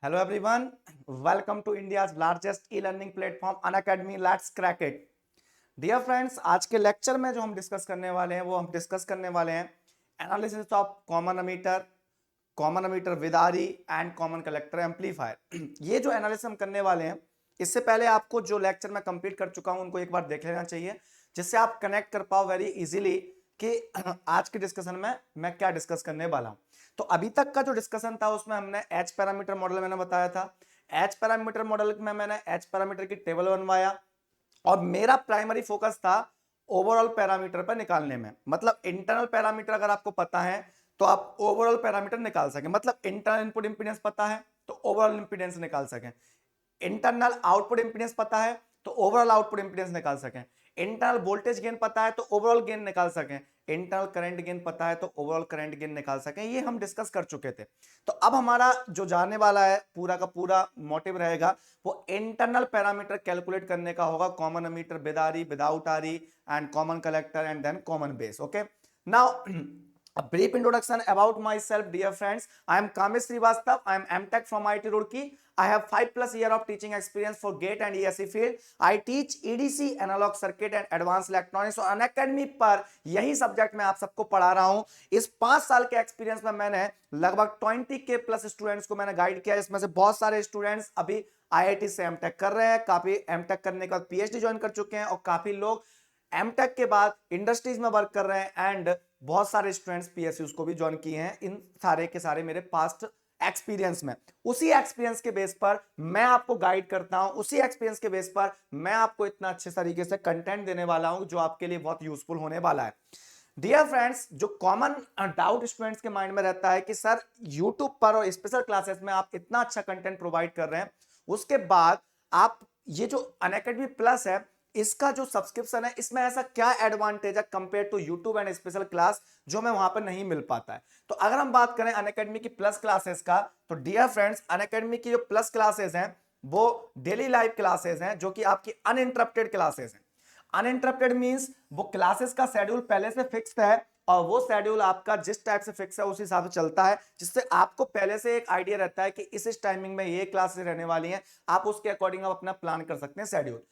Hello everyone, welcome to India's largest e-learning platform Unacademy. Let's crack it. Dear friends, आज के lecture में जो हम डिस्कस करने वाले हैं वो हम डिस्कस करने वाले हैं analysis of common emitter with R E and common collector amplifier. ये जो एनालिसिस हम करने वाले हैं, इससे पहले आपको जो लेक्चर मैं कंप्लीट कर चुका हूं उनको एक बार देख लेना चाहिए, जिससे आप कनेक्ट कर पाओ वेरी इजीली कि आज के डिस्कशन में मैं क्या डिस्कस करने वाला हूं। तो अभी तक का जो डिस्कशन था उसमें हमने एच पैरामीटर मॉडल मैंने बताया था। एच पैरामीटर मॉडल में मैंने एच पैरामीटर की टेबल बनवाया और मेरा प्राइमरी फोकस था ओवरऑल पैरामीटर पर निकालने में। मतलब इंटरनल पैरामीटर अगर आपको पता है तो आप ओवरऑल पैरामीटर निकाल सकें। मतलब इंटरनल इनपुट इंपीडेंस पता है तो ओवरऑल इंपीडेंस निकाल सकें, इंटरनल आउटपुट इंपीडेंस पता है तो ओवरऑल आउटपुट इंपीडेंस निकाल सकें, इंटरनल वोल्टेज गेन पता है तो ओवरऑल गेन निकाल सकें, इंटरनल करंट गेन पता है तो ओवरऑल करंट गेन निकाल सकें। ये हम डिस्कस कर चुके थे। तो अब हमारा जो जाने वाला है पूरा का पूरा मोटिव रहेगा वो इंटरनल पैरामीटर कैलकुलेट करने का होगा, common emitter with RE, without RE and common collector and then common base. Okay, now a brief introduction about myself, dear friends. I am Kamesh Srivastava. I am MTech from IIT Roorkee. I have 5+ years of teaching experience for GATE and ESE field. I teach EDC, analog circuit and advanced electronics और Unacademy पर यही subject मैं आप सबको पढ़ा रहा हूं। इस 5 साल के एक्सपीरियंस में मैंने लगभग 20K+ स्टूडेंट्स को मैंने गाइड किया। इसमें से बहुत सारे स्टूडेंट्स अभी IIT से MTech कर रहे हैं, काफी MTech करने के बाद PhD ज्वाइन कर चुके हैं और काफी लोग एमटेक के बाद इंडस्ट्रीज में वर्क कर रहे हैं एंड बहुत सारे स्टूडेंट्स पीएसयूज को भी ज्वाइन किए हैं। इन सारे के सारे मेरे पास्ट एक्सपीरियंस में, उसी एक्सपीरियंस के बेस पर मैं आपको गाइड करता हूं, उसी एक्सपीरियंस के बेस पर मैं आपको इतना अच्छे तरीके से कंटेंट देने वाला हूं जो आपके लिए बहुत यूजफुल होने वाला है। डियर फ्रेंड्स, जो कॉमन डाउट स्टूडेंट्स के माइंड में रहता है कि सर यूट्यूब पर और स्पेशल क्लासेस में आप इतना अच्छा कंटेंट प्रोवाइड कर रहे हैं, उसके बाद आप ये जो अनअकैडमी प्लस है इसका जो सब्सक्रिप्शन है इसमें ऐसा क्या एडवांटेज है compare to YouTube and special class जो मैं वहां पर नहीं मिल पाता है। तो अगर हम बात करें अनअकैडमी की प्लस क्लासेस का, तो डियर फ्रेंड्स, अनअकैडमी की जो प्लस क्लासेस हैं वो डेली लाइव क्लासेस हैं जो कि आपकी अनइंटरप्टेड क्लासेस हैं। अनइंटरप्टेड मींस वो क्लासेस का शेड्यूल पहले से फिक्स्ड है और वो शेड्यूल आपका जिस टाइप से फिक्स है उस हिसाब से चलता है, जिससे आपको पहले से एक आइडिया रहता है कि इस टाइमिंग में ये क्लासेस रहने वाली हैं। आप उसके अकॉर्डिंग आप अपना प्लान कर सकते हैं शेड्यूल।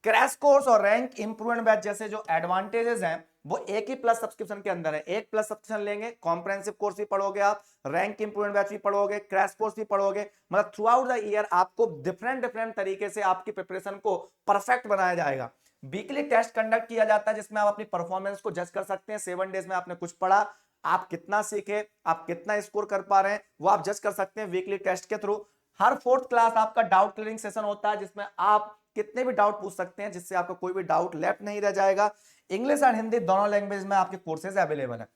क्रैश कोर्स और रैंक इंप्रूवमेंट बैच जैसे जो एडवांटेजेस हैं वो एक ही प्लस सब्सक्रिप्शन के अंदर है। एक प्लस सब्सक्रिप्शन लेंगे, कॉम्प्रिहेंसिव कोर्स भी पढ़ोगे आप, रैंक इंप्रूवमेंट बैच भी पढ़ोगे, क्रैश कोर्स भी पढ़ोगे। मतलब थ्रू आउट द ईयर आपको डिफरेंट डिफरेंट तरीके से आपकी प्रिपरेशन को परफेक्ट बनाया जाएगा। वीकली टेस्ट कंडक्ट किया जाता है जिसमें आप अपनी परफॉर्मेंस को जज कर सकते हैं। 7 डेज में आपने कुछ पढ़ा, आप कितना सीखे, आप कितना स्कोर कर पा रहे हैं वो आप जज कर सकते हैं वीकली टेस्ट के थ्रू। हर 4th क्लास आपका डाउट क्लियरिंग सेशन होता है जिसमें आप कितने भी डाउट पूछ सकते हैं, जिससे आपका कोई भी डाउट लेफ्ट नहीं रह जाएगा। इंग्लिश एंड हिंदी दोनों लैंग्वेज में आपके कोर्सेज अवेलेबल है।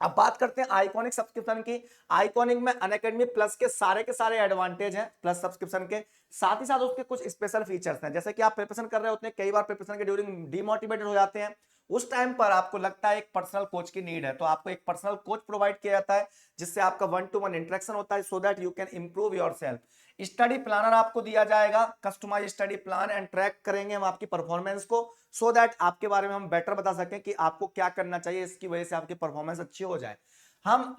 अब बात करते हैं आइकॉनिक सब्सक्रिप्शन की। आइकॉनिक में अनअकैडमी प्लस के सारे एडवांटेज हैं प्लस सब्सक्रिप्शन के, साथ ही साथ उसके कुछ स्पेशल फीचर्स हैं। जैसे कि आप प्रिपरेशन कर रहे होते हैं, कई बार प्रिपरेशन के ड्यूरिंग डीमोटिवेटेड हो जाते हैं, उस टाइम पर आपको लगता है एक पर्सनल कोच की नीड है, तो आपको एक पर्सनल कोच प्रोवाइड किया जाता है जिससे आपका 1-to-1 इंटरेक्शन होता है, so that you can improve yourself. Study planner आपको दिया जाएगा, customise study plan and track करेंगे हम आपकी परफॉर्मेंस को, सो दैट आपके बारे में हम बेटर बता सकें कि आपको क्या करना चाहिए, इसकी वजह से आपकी परफॉर्मेंस अच्छी हो जाए। हम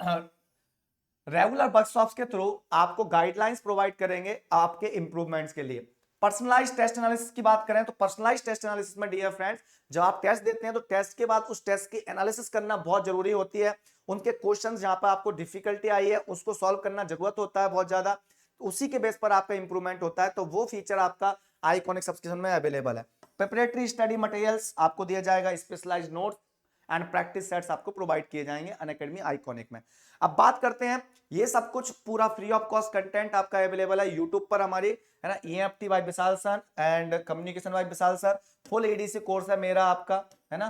रेगुलर वर्कशॉप्स के थ्रू आपको गाइडलाइंस प्रोवाइड करेंगे आपके इंप्रूवमेंट्स के लिए। पर्सनलाइज्ड टेस्ट एनालिसिस की बात करें तो पर्सनलाइज्ड टेस्ट एनालिसिस में डियर फ्रेंड्स, जब आप टेस्ट देते हैं तो टेस्ट के बाद उस टेस्ट की एनालिसिस करना बहुत जरूरी होती है। उनके क्वेश्चंस जहां पर आपको डिफिकल्टी आई है उसको सॉल्व करना जरूरत होता है बहुत ज्यादा, उसी के बेस पर आपका इंप्रूवमेंट होता है। तो वो फीचर आपका आइकॉनिक सब्सक्रिप्शन में अवेलेबल है। प्रिपरेटरी स्टडी मटेरियल्स आपको दिया जाएगा, specialised notes and practice sets आपको प्रोवाइड किए जाएंगे अनअकैडमी आइकॉनिक में। अब बात करते हैं, ये सब कुछ पूरा फ्री ऑफ कॉस्ट कंटेंट आपका अवेलेबल है यूट्यूब पर हमारी, है ना। EFT by Vishal sir and communication by Vishal sir, full EDC course है मेरा आपका, है ना।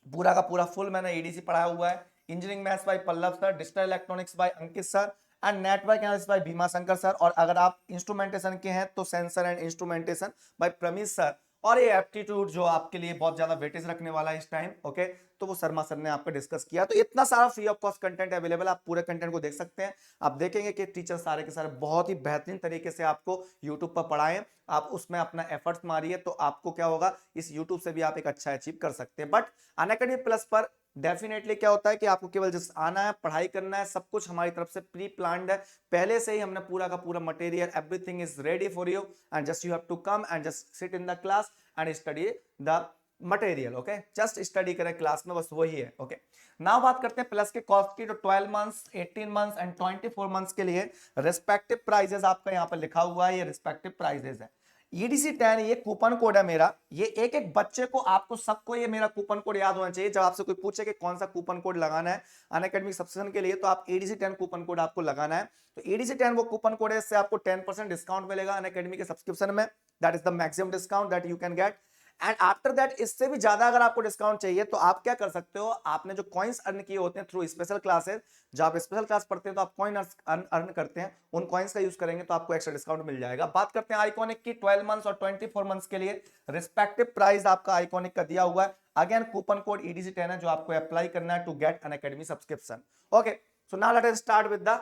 पूरा का पूरा फुल मैंने EDC पढ़ाया हुआ है। Engineering maths by Pallav sir, digital electronics by Ankit sir and network analysis by Bhima Shankar sir. और अगर आप इंस्ट्रूमेंटेशन के हैं तो sensor and instrumentation by Pramish sir. और ये एप्टीट्यूड जो आपके लिए बहुत ज्यादा वेटेज रखने वाला है इस टाइम, ओके, तो वो शर्मा सर ने आपको डिस्कस किया। तो इतना सारा free of cost content available, आप पूरे कंटेंट को देख सकते हैं। आप देखेंगे कि टीचर सारे के सारे बहुत ही बेहतरीन तरीके से आपको यूट्यूब पर पढ़ाएं, आप उसमें अपना एफर्ट्स मारिए तो आपको क्या होगा, इस यूट्यूब से भी आप एक अच्छा अचीव कर सकते हैं। बट अनअकैडमी प्लस पर डेफिनेटली क्या होता है कि आपको केवल जस्ट आना है, पढ़ाई करना है, सब कुछ हमारी तरफ से प्री प्लान्ड है, पहले से ही हमने पूरा का पूरा material, everything is ready for you and just you have to come and just sit in the class and study the material. Okay, just study करें क्लास में, बस वही है। ओके, नाउ बात करते हैं प्लस के कॉस्ट की। तो 12 मंथ्स, 18 मंथ्स एंड 24 मंथ्स के लिए रिस्पेक्टिव प्राइजेस आपका यहाँ पर लिखा हुआ है, ये रिस्पेक्टिव प्राइजेस है। EDC 10 ये कूपन कोड है मेरा, ये एक एक बच्चे को, आपको सबको ये मेरा कूपन कोड याद होना चाहिए। जब आपसे कोई पूछे कि कौन सा कूपन कोड लगाना है अनअकैडमी सब्सक्रिप्शन के लिए, तो आप EDC 10 कूपन कोड आपको लगाना है। तो EDC 10 वो कूपन कोड है, इससे आपको 10% डिस्काउंट मिलेगा अनअकैडमी के सब्सक्रिप्शन में। That is the maximum discount that you can get. And after that इससे भी ज्यादा अगर आपको डिस्काउंट चाहिए तो आप क्या कर सकते हो, आपने जो कॉइन्स अर्न किए होते हैं थ्रू स्पेशल क्लासेस, जब आप स्पेशल क्लास पढ़ते हैं तो आप कॉइन अर्न करते हैं, उन कॉइन्स का यूज करेंगे तो आपको एक्स्ट्रा डिस्काउंट मिल जाएगा। बात करते हैं आइकॉनिक की। 12 मंथ्स और 24 मंथ्स के लिए रिस्पेक्टिव प्राइस आपका आइकॉनिक का दिया हुआ है। अगेन कूपन कोड EDC 10 है जो आपको अप्लाई करना है to get Unacademy subscription. Okay, so now let us start with the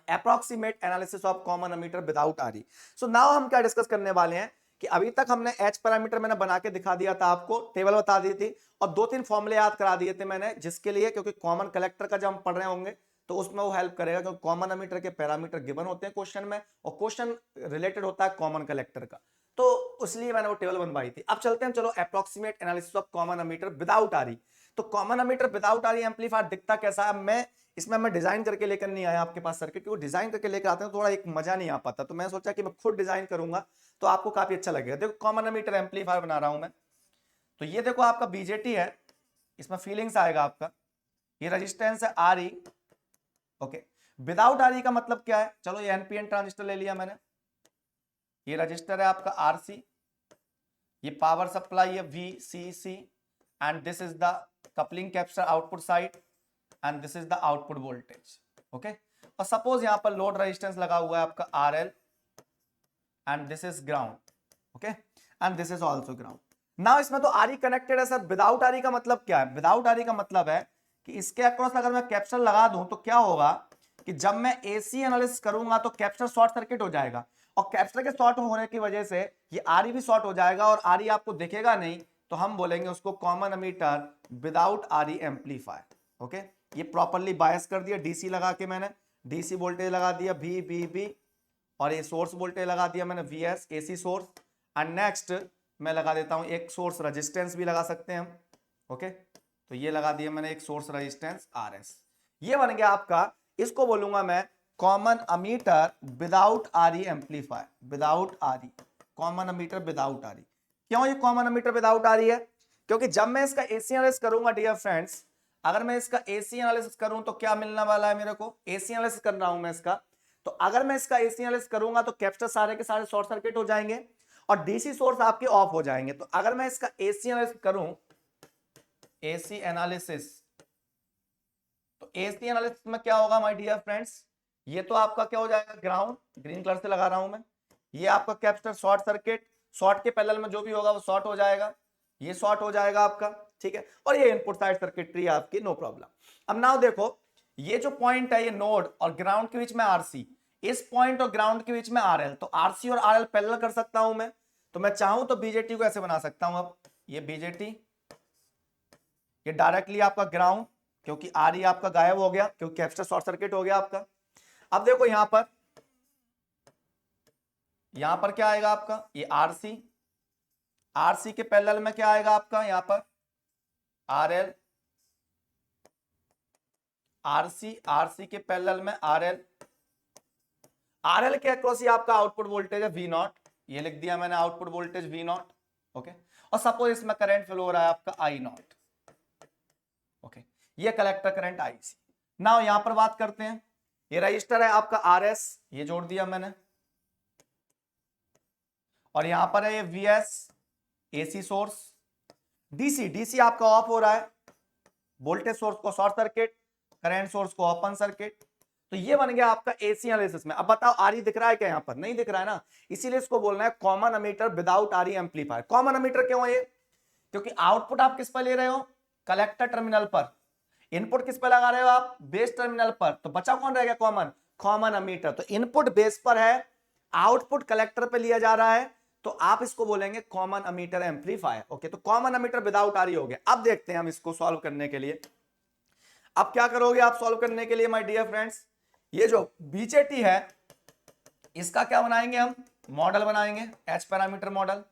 approximate analysis of common ammeter without RE। So now हम क्या डिस्कस करने वाले हैं कि अभी तक हमने H पैरामीटर मैंने बना के दिखा दिया था, आपको टेबल बता दी थी और 2-3 फॉर्मूले याद करा दिए थे मैंने, जिसके लिए क्योंकि कॉमन कलेक्टर का जब हम पढ़ रहे होंगे तो उसमें वो हेल्प करेगा, क्योंकि कॉमन अमीटर के पैरामीटर गिवन होते हैं क्वेश्चन में और क्वेश्चन रिलेटेड होता है कॉमन कलेक्टर का, तो इसलिए मैंने वो टेबल बनवाई थी। अब चलते हैं, चलो approximate analysis of common emitter without RE। तो common emitter without RE amplifier दिखता कैसा है, मैं इसमें मैं डिजाइन करके लेकर नहीं आया आपके पास सर्किट, क्योंकि डिजाइन करके लेकर आते हैं थोड़ा एक मजा नहीं आ पाता, तो मैं सोचा कि मैं खुद डिजाइन करूंगा तो आपको काफी अच्छा लगेगा। देखो कॉमन अमीटर एम्पलीफायर बना रहा हूं मैं, तो ये देखो आपका BJT है, इसमें फीलिंग्स आएगा आपका, ये रेजिस्टेंस है RE। ओके, विदाउट RE का मतलब क्या है, चलो ये NPN ट्रांजिस्टर ले लिया मैंने, ये रजिस्टर है आपका RC, ये पावर सप्लाई है VCC and this is the coupling capacitor output side and this is the output voltage. Okay, और सपोज यहां पर लोड रेजिस्टेंस लगा हुआ है आपका RL and this is ground. Okay, and this is also ground. Now इसमें तो RE connected है सर, विदाउट RE का मतलब क्या है, विदाउट RE का मतलब है कि इसके अक्रॉस अगर मैं कैपेसिटर लगा दूं तो क्या होगा कि जब मैं AC एनालिसिस करूंगा तो कैपेसिटर शॉर्ट सर्किट हो जाएगा, और कैपेसिटर के शॉर्ट होने की वजह से ये RE भी शॉर्ट हो जाएगा और RE आपको दिखेगा नहीं, तो हम बोलेंगे उसको common emitter without RE amplifier. Okay, ये प्रॉपर्ली बायस कर दिया, DC लगा के मैंने DC वोल्टेज लगा दिया VBB, और ये सोर्स वोल्टेज लगा दिया मैंने VS AC source, and next मैं लगा देता हूं एक सोर्स रेजिस्टेंस भी लगा सकते हैं हम। ओके, तो ये लगा दिया मैंने एक सोर्स रेजिस्टेंस RS, ये बन गया आपका, इसको बोलूंगा मैं common emitter without RE amplifier, without RE common emitter without RE। क्यों ये कॉमन अमीटर विदाउट RE है, क्योंकि जब मैं इसका AC एनालिसिस करूंगा डियर फ्रेंड्स, अगर मैं इसका AC एनालिसिस करूं तो क्या मिलने वाला है मेरे को, AC एनालिसिस कर रहा हूं मैं इसका, तो अगर मैं इसका AC एनालिसिस करूंगा तो कैपेसिटर सारे के सारे शॉर्ट सर्किट हो जाएंगे और DC सोर्स आपके ऑफ हो जाएंगे। तो अगर मैं इसका AC एनालिसिस करूं, AC एनालिसिस, तो AC एनालिसिस में क्या होगा माय डियर फ्रेंड्स, ये तो आपका क्या हो जाएगा ग्राउंड, ग्रीन कलर से लगा रहा हूं मैं, ये आपका कैपेसिटर शॉर्ट सर्किट, शॉर्ट के पैरेलल में जो भी होगा वो शॉर्ट हो जाएगा, ये शॉर्ट हो जाएगा आपका, ठीक है, और ये इनपुट साइड सर्किटरी आपकी, नो प्रॉब्लम। अब नाउ देखो ये जो पॉइंट है ये नोड और ग्राउंड के बीच में RC, इस पॉइंट और ग्राउंड के बीच में RL, तो RC और RL पैरेलल कर सकता हूं मैं, तो मैं चाहूं तो BJT को ऐसे बना सकता हूं। अब ये BJT, ये डायरेक्टली आपका ग्राउंड, क्योंकि RE आपका गायब हो गया क्योंकि कैपेसिटर शॉर्ट सर्किट हो गया आपका। अब देखो यहां पर क्या आएगा आपका, ये RC के पैरेलल में क्या आएगा आपका, यहां पर RL, RC के पैरेलल में RL के अक्रॉस ये आपका आउटपुट वोल्टेज है V0, ये लिख दिया मैंने आउटपुट वोल्टेज V0। ओके, और सपोज इसमें करंट फ्लो हो रहा है आपका I0। ओके, ये कलेक्टर करंट IC। नाउ यहां पर बात करते हैं, ये रजिस्टर है आपका RS, ये जोड़ दिया मैंने, और यहां पर है ये VS AC सोर्स, DC आपका ऑफ हो रहा है, वोल्टेज सोर्स को शॉर्ट सर्किट, करंट सोर्स को ओपन सर्किट, तो ये बन गया आपका AC एनालिसिस में। अब बताओ RE दिख रहा है क्या, यहां पर नहीं दिख रहा है ना, इसीलिए इसको बोलना है common emitter without RE amplifier. Common ammeter क्यों है ये, क्योंकि आउटपुट आप किस पर ले रहे हो, कलेक्टर टर्मिनल पर, इनपुट किस पर लगा रहे हो आप, बेस टर्मिनल पर, तो बचा कौन रहेगा कॉमन अमीटर। तो इनपुट बेस पर है, आउटपुट कलेक्टर पे लिया जा रहा है, तो तो आप इसको बोलेंगे कॉमन अमीटर एम्पलीफायर। ओके, तो कॉमन अमीटर विदाउट आरई हो गया। अब देखते हैं हम इसको सॉल्व करने के लिए। अब क्या करोगे आप सॉल्व करने के लिए माय डियर फ्रेंड्स, ये जो बीजेटी है इसका क्या बनाएंगे हम, मॉडल बनाएंगे, एच पैरामीटर मॉडल।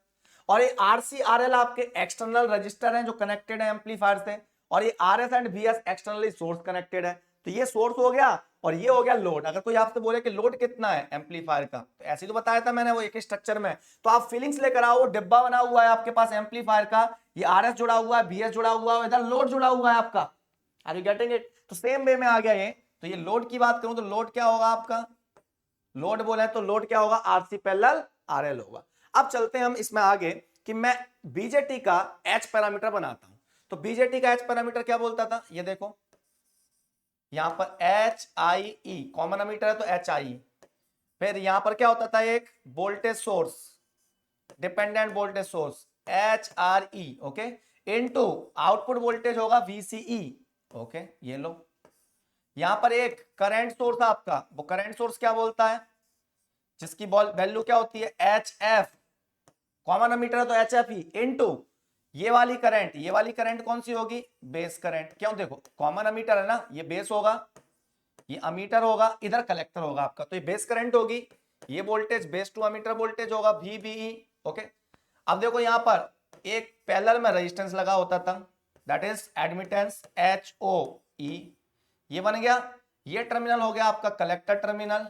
और ये आरसी आरएल आपके एक्सटर्नल रजिस्टर हैं जो कनेक्टेड है एम्पलीफायर से, और ये RS and VS externally source connected है। तो ये सोर्स हो गया और ये हो गया लोड। अगर कोई आपसे बोले कि लोड कितना है एम्पलीफायर का, तो ऐसे ही तो बताया था मैंने वो एक स्ट्रक्चर में। तो आप फीलिंग्स लेकर आओ, डिब्बा बना हुआ है आपके पास एम्पलीफायर का, ये आरएस जुड़ा हुआ है, वीएस जुड़ा हुआ है, इधर लोड जुड़ा हुआ है आपका। Are you getting it? तो सेम वे में आ गया ये। तो ये लोड की बात करूं तो लोड क्या होगा आपका, लोड बोले तो लोड क्या होगा, आरसी पैरेलल आरएल होगा। अब चलते हैं हम इसमें आगे कि मैं बीजेटी का एच पैरामीटर बनाता हूं। तो बीजेटी का एच पैरामीटर क्या बोलता था, ये देखो यहां पर H I E, common ammeter है तो एच आई। फिर यहां पर क्या होता था, एक voltage source, dependent voltage source H R E, okay, into output voltage होगा वीसीई। ओके, ये लो, यहां पर एक करंट सोर्स आपका, वो करंट सोर्स क्या बोलता है, जिसकी वैल्यू क्या होती है एच एफ, कॉमन अमीटर है तो एच एफ ही, इनटू ये वाली करंट, ये वाली करंट कौन सी होगी, बेस करंट। क्यों, देखो कॉमन अमीटर है ना, ये बेस होगा, ये अमीटर होगा, इधर कलेक्टर होगा आपका, तो ये बेस करंट होगी, ये voltage base to emitter voltage होगा VBE। ओके, अब देखो यहां पर एक पैरेलल में रेजिस्टेंस लगा होता था, दैट इज एडमिटेंस HOE, ये बन गया। ये टर्मिनल हो गया आपका कलेक्टर टर्मिनल,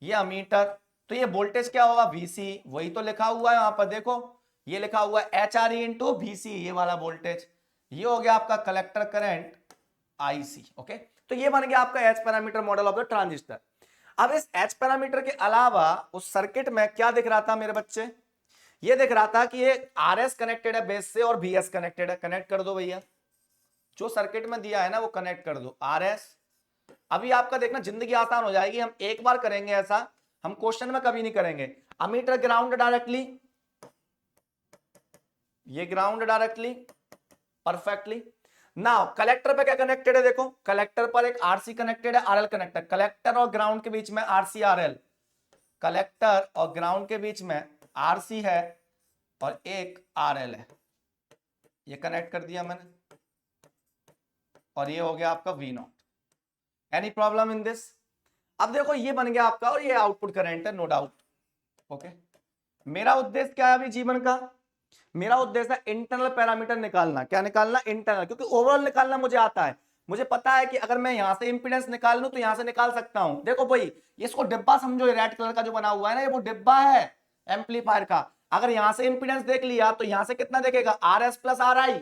ये अमीटर, तो ये वोल्टेज क्या होगा VC, वही तो लिखा हुआ है यहां पर, देखो ये लिखा हुआ है HRE इंटू VC, ये वाला वोल्टेज, ये हो गया आपका कलेक्टर करंट IC। ओके, तो ये बन गया आपका H parameter model of the transistor. अब इस एच पैरामीटर के अलावा उस सर्किट में क्या दिख रहा था मेरे बच्चे, ये दिख रहा था कि ये RS कनेक्टेड है बेस से और VS कनेक्टेड है। कनेक्ट कर दो भैया, जो सर्किट में दिया है ना वो कनेक्ट कर दो, RS। अभी आपका देखना जिंदगी आसान हो जाएगी, हम एक बार करेंगे ऐसा, हम क्वेश्चन में कभी नहीं करेंगे। अमीटर ग्राउंड डायरेक्टली, ये ground directly perfectly. Now collector पे क्या कनेक्टेड है, देखो कलेक्टर पर एक आरसी कनेक्टेड है, आरएल कनेक्टर, कलेक्टर और ग्राउंड के बीच में आरसी आरएल, कलेक्टर और ग्राउंड के बीच में आरसी है और एक आरएल है, ये कनेक्ट कर दिया मैंने, और ये हो गया आपका V0। Any problem in this? अब देखो ये बन गया आपका, और ये आउटपुट करंट है, नो डाउट। ओके, मेरा उद्देश्य क्या है अभी जीवन का, मेरा उद्देश्य है इंटरनल पैरामीटर निकालना। क्या निकालना, इंटरनल, क्योंकि ओवरऑल निकालना मुझे आता है। मुझे पता है कि अगर मैं यहां से इंपीडेंस निकाल लूं तो यहां से निकाल सकता हूं। देखो भाई, इसको डिब्बा समझो, ये रेड कलर का जो बना हुआ है ना, ये वो डिब्बा है एम्पलीफायर का। अगर यहां से इंपीडेंस देख लिया तो यहां से कितना देखेगा, RS प्लस RI।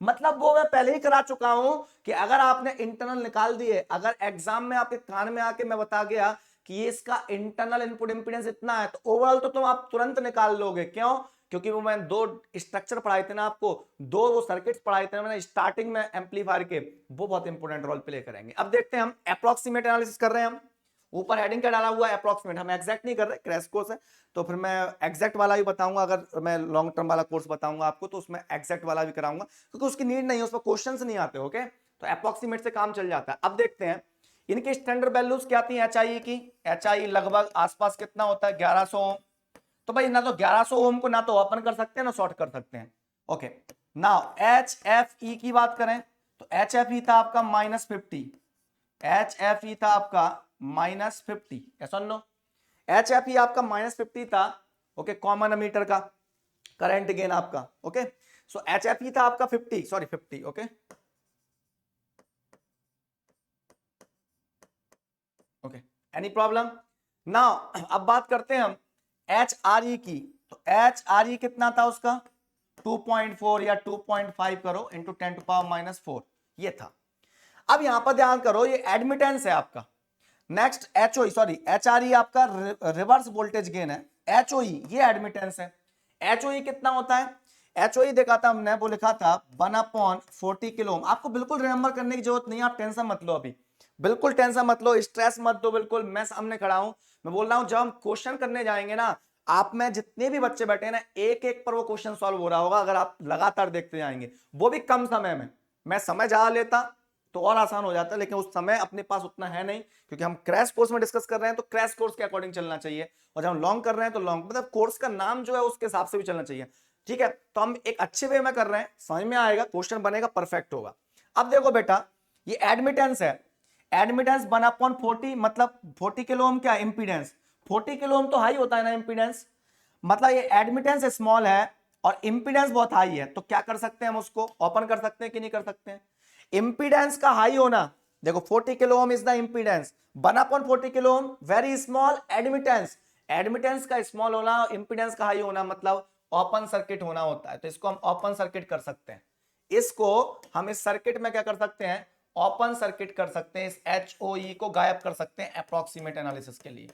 मतलब वो मैं पहले ही करा चुका हूं कि अगर आपने इंटरनल निकाल दिए, अगर एग्जाम में आपके कान में आके मैं बता गया कि ये इसका इंटरनल इनपुट इंपीडेंस इतना है, तो ओवरऑल तो तुम आप तुरंत निकाल लोगे। क्यों, क्योंकि वो मैंने दो स्ट्रक्चर पढ़ाए थे ना आपको, दो वो सर्किट्स पढ़ाए थे मैंने स्टार्टिंग में एम्पलीफायर के, वो बहुत इंपॉर्टेंट रोल प्ले करेंगे। अब देखते हैं हम अप्रोक्सीमेट एनालिसिस कर रहे हैं हम। ऊपर हेडिंग क्या डाला हुआ है, अप्रोक्सीमेट, हम एग्जैक्ट नहीं कर रहे, क्रैश कोर्स है तो फिर मैं एग्जैक्ट वाला भी बताऊंगा। अगर मैं लॉन्ग टर्म वाला कोर्स बताऊंगा आपको तो उसमें एग्जैक्ट वाला भी कराऊंगा, क्योंकि उसकी नीड नहीं है, उसमें क्वेश्चंस नहीं आते। ओके, तो अप्रोक्सीमेट से काम चल जाता है। अब देखते हैं इनकी स्टैंडर्ड वैल्यूज क्या आती है HI की। HI लगभग आसपास कितना होता है, 1100 ओम। तो भाई ना तो 1100 ओम को ना तो ओपन कर सकते हैं ना शॉर्ट कर सकते हैं। ओके, नाउ HFE की बात करें तो HFE था आपका -50, HFE था आपका -50, ऐसा नो, HFE आपका -50 था। ओके, कॉमन अमीटर का करंट गेन आपका। ओके, सो HFE था आपका 50, sorry 50। Okay, okay, any problem? Now अब बात करते हैं हम HRE की। तो HRE कितना था उसका, 2.4 या 2.5 करो इंटू 10⁻⁻4, ये था। अब यहां पर ध्यान करो, ये एडमिटेंस है आपका। नेक्स्ट HOE, सॉरी HRE आपका रिवर्स वोल्टेज गेन है, HOE ये एडमिटेंस है। HOE कितना होता है, HOE देखा था हमने, वो लिखा था 1/40 किलो ओम। आपको बिल्कुल रिमेंबर करने की जरूरत नहीं है, आप टेंशन मत लो, अभी बिल्कुल टेंशन मत लो, स्ट्रेस मत दो, बिल्कुल मैं सामने खड़ा हूं। मैं बोल रहा हूं जब हम क्वेश्चन करने जाएंगे ना, आप में जितने भी बच्चे बैठे ना, एक एक पर वो क्वेश्चन सॉल्व हो रहा होगा अगर आप लगातार देखते जाएंगे, वो भी कम समय में। मैं समय ज्यादा लेता तो और आसान हो जाता है, लेकिन उस समय अपने पास उतना है नहीं, क्योंकि हम क्रैश कोर्स में डिस्कस कर रहे हैं तो क्रैश कोर्स के अकॉर्डिंग चलना चाहिए, और जब हम लॉन्ग कर रहे हैं तो लॉन्ग, मतलब कोर्स का नाम जो है उसके हिसाब से भी चलना चाहिए। ठीक है, तो हम एक अच्छे वे में कर रहे हैं, समझ में आएगा, क्वेश्चन बनेगा, परफेक्ट होगा। अब देखो बेटा, ये एडमिटेंस है, एडमिटेंस 1/40, मतलब 40 किलो ओम क्या इंपीडेंस, 40 किलो ओम तो हाई होता है ना इंपीडेंस, मतलब ये एडमिटेंस स्मॉल है और इंपीडेंस बहुत हाई है, तो क्या कर सकते हैं हम उसको ओपन कर सकते हैं कि नहीं कर सकते हैं। इंपीडेंस का हाई होना, देखो 40 kilo ohm is the impedance, 1/40 kilo ohm very small admittance, admittance का स्मॉल होना, इंपीडेंस का हाई होना मतलब ओपन सर्किट होना होता है, तो इसको हम ओपन सर्किट कर सकते हैं। इसको हम इस सर्किट में क्या कर सकते हैं, ओपन सर्किट कर सकते हैं, इस HOE को गायब कर सकते हैं अप्रोक्सीमेट एनालिसिस के लिए,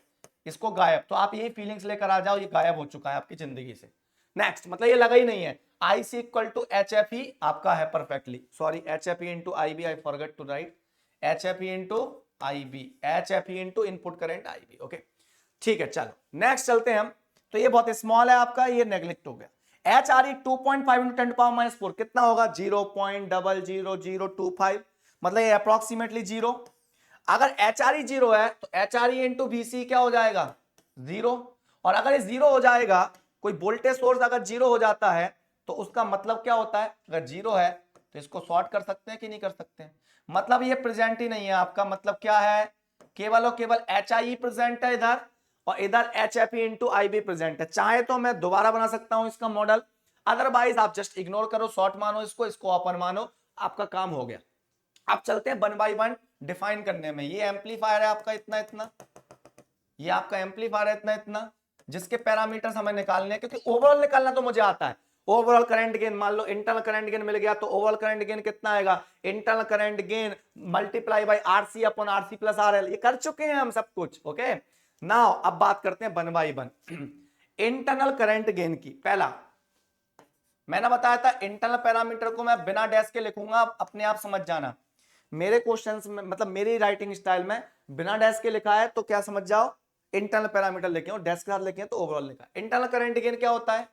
इसको गायब। तो आप यही फीलिंग्स लेकर आ जाओ, ये गायब हो चुका है आपकी जिंदगी से। नेक्स्ट, मतलब ये लगा ही नहीं है, IC इक्वल टू HFE आपका है perfectly, sorry HFE into IB, I forget to write HFE into IB, HFE into input current IB। Okay ठीक है, चलो नेक्स्ट चलते हैं हम। तो ये बहुत स्मॉल है आपका, ये नेग्लेक्ट हो गया। HRE 2.5 इंटू 10⁻⁴ कितना होगा, 0.00025, मतलब ये अप्रोक्सीमेटली जीरो। अगर HRE जीरो है तो HRE इंटू BC क्या हो जाएगा, जीरो। और अगर ये जीरो हो जाएगा, कोई वोल्टेज सोर्स अगर जीरो हो जाता है तो उसका मतलब क्या होता है, अगर जीरो है तो इसको शॉर्ट कर सकते हैं कि नहीं कर सकते हैं, मतलब ये प्रेजेंट ही नहीं है आपका, मतलब क्या है, केवल और केवल HIE प्रेजेंट है इधर, और इधर HFE इंटू IB प्रेजेंट है। चाहे तो मैं दोबारा बना सकता हूं इसका मॉडल, अदरवाइज आप जस्ट इग्नोर करो, शॉर्ट मानो इसको, इसको ओपन मानो, आपका काम हो गया। अब चलते हैं 1 बाई 1 डिफाइन करने में। ये एम्पलीफायर है आपका इतना इतना, ये आपका एम्पलीफायर है इतना इतना, जिसके पैरामीटर्स हमें निकालने हैं, क्योंकि ओवरऑल निकालना तो मुझे आता है। ओवरऑल करंट गेन, मान लो इंटरनल करंट गेन मिल गया, तो ओवरऑल करंट गेन कितना आएगा, internal current gain multiply by RC upon RC plus RL, ये कर चुके हैं हम सब कुछ। ओके नाउ अब बात करते हैं 1 बाई 1 इंटरनल करंट गेन की। पहला मैंने बताया था, इंटरनल पैरामीटर को मैं बिना डैश के लिखूंगा, अपने आप समझ जाना। मेरे क्वेश्चंस में, मतलब मेरी राइटिंग स्टाइल में बिना डैश के लिखा है तो क्या समझ जाओ, इंटरनल पैरामीटर लिखे हो, डैश के साथ लिखे हैं तो ओवरऑल लिखा। इंटरनल करंट गेन क्या होता है,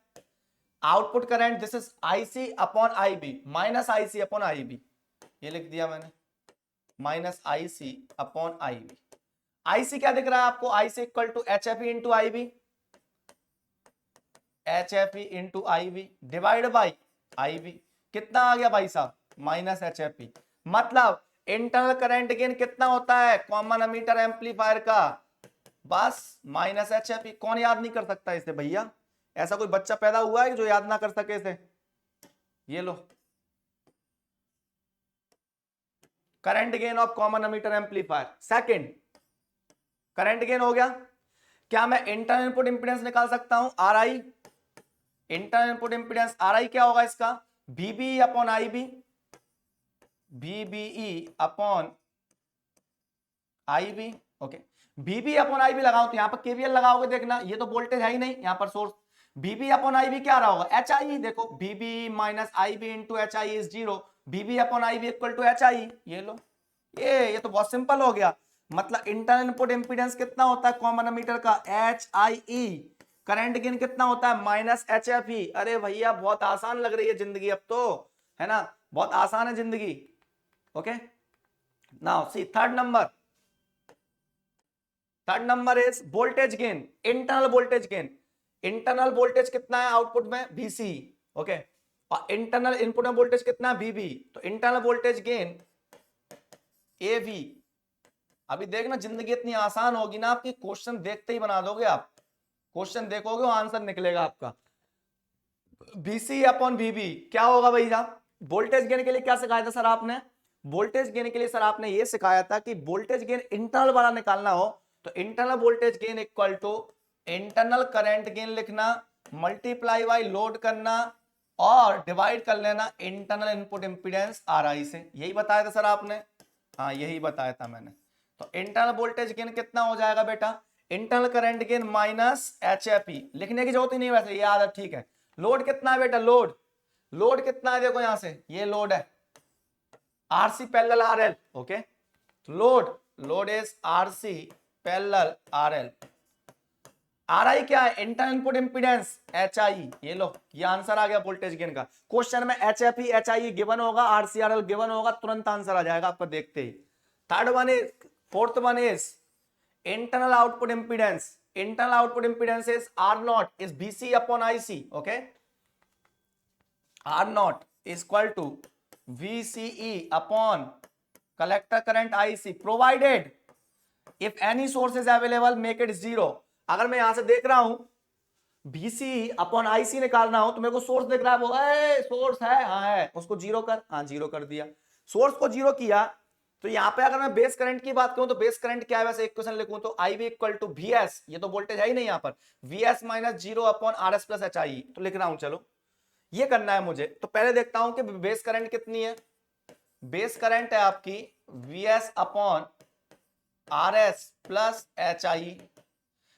output current, this is IC upon IB minus IC upon IB, ये लिख दिया मैंने, minus IC upon IB। IC क्या दिख रहा है आपको, IC equal to HFE into IB, HFE into IB divide by IB, कितना आ गया भाई साहब, माइनस HFE। मतलब इंटरनल करंट गेन कितना होता है कॉमन एमीटर एम्पलीफायर का, बस माइनस HFE। कौन याद नहीं कर सकता इसे भैया, ऐसा कोई बच्चा पैदा हुआ है जो याद ना कर सके इसे, ये लो, current gain of common emitter amplifier. Second, current gain हो गया, क्या मैं इंटरनल इनपुट इंपीडेंस निकाल सकता हूं, RI, internal input impedance RI क्या होगा इसका, VBE upon IB, VBE upon IB। Okay VBE upon IB लगाओ तो यहां पर KVL लगाओगे, देखना ये तो वोल्टेज है ही नहीं यहां पर सोर्स, VBE अपॉन IB क्या रहा होगा, HIE, देखो VBE minus IB into HIE is zero, VBE upon IB equal to HIE, ये लो, ये तो बहुत सिंपल हो गया। मतलब इंटरनल इनपुट इंपीडेंस कितना होता है कॉमन एमीटर का, HIE, करंट गेन कितना होता है माइनस HFE। अरे भैया बहुत आसान लग रही है जिंदगी अब तो, है ना, बहुत आसान है जिंदगी। Okay now C third number is voltage gain, internal voltage gain. Internal voltage कितना है आउटपुट में, VC, ओके, और इंटरनल इनपुट में वोल्टेज कितना है, VB, तो इंटरनल वोल्टेज गेन AV। अभी देखना जिंदगी इतनी आसान होगी ना आपकी, क्वेश्चन देखते ही बना दोगे आप, क्वेश्चन देखोगे आंसर निकलेगा आपका। VC अपॉन VB क्या होगा भाई साहब, वोल्टेज गेन के लिए क्या सिखाया था सर आपने, वोल्टेज गेन के लिए सर आपने ये सिखाया था कि वोल्टेज गेन इंटरनल वाला निकालना हो तो internal voltage gain equal to internal current gain लिखना, मल्टीप्लाई बाय लोड करना और डिवाइड कर लेना इंटरनल इनपुट इंपीडेंस RI से। यही बताया था सर आपने, हाँ यही बताया था मैंने। तो इंटरनल वोल्टेज गेन कितना हो जाएगा बेटा, internal current gain minus HFE, लिखने की जरूरत ही नहीं वैसे, ये आदत ठीक है। लोड कितना है बेटा, लोड कितना है, देखो यहां से ये लोड है RC parallel RL, okay, load is RC parallel RL। Are आई क्या है, internal input impedance H I. ये लो, ये आंसर आ गया वोल्टेज गेन का। क्वेश्चन में H F E H I given होगा, आरसीआरएल गिवन होगा, तुरंत आंसर आ जाएगा आपको देखते ही। Third one is, fourth one is internal output impedance. Internal output impedance is R naught is BC upon IC. Okay, R naught is equal to VCE upon collector current IC provided if any source is available make it zero. अगर मैं यहां से देख रहा हूं VC upon IC निकालना हो तो मेरे को सोर्स दिख रहा है, वो सोर्स है, हाँ है, उसको जीरो कर, हाँ जीरो कर दिया, सोर्स को जीरो किया। तो यहाँ पे अगर मैं बेस करंट की बात करूं तो बेस करंट क्या है, वैसे इक्वेशन लिखूं तो I V equal to VS, ये तो वोल्टेज है ही नहीं यहाँ पर, VS minus zero upon RS plus HI, तो लिख रहा हूं, चलो ये करना है मुझे। तो पहले देखता हूं कि बेस करंट कितनी है। बेस करंट है आपकी VS upon RS plus HI,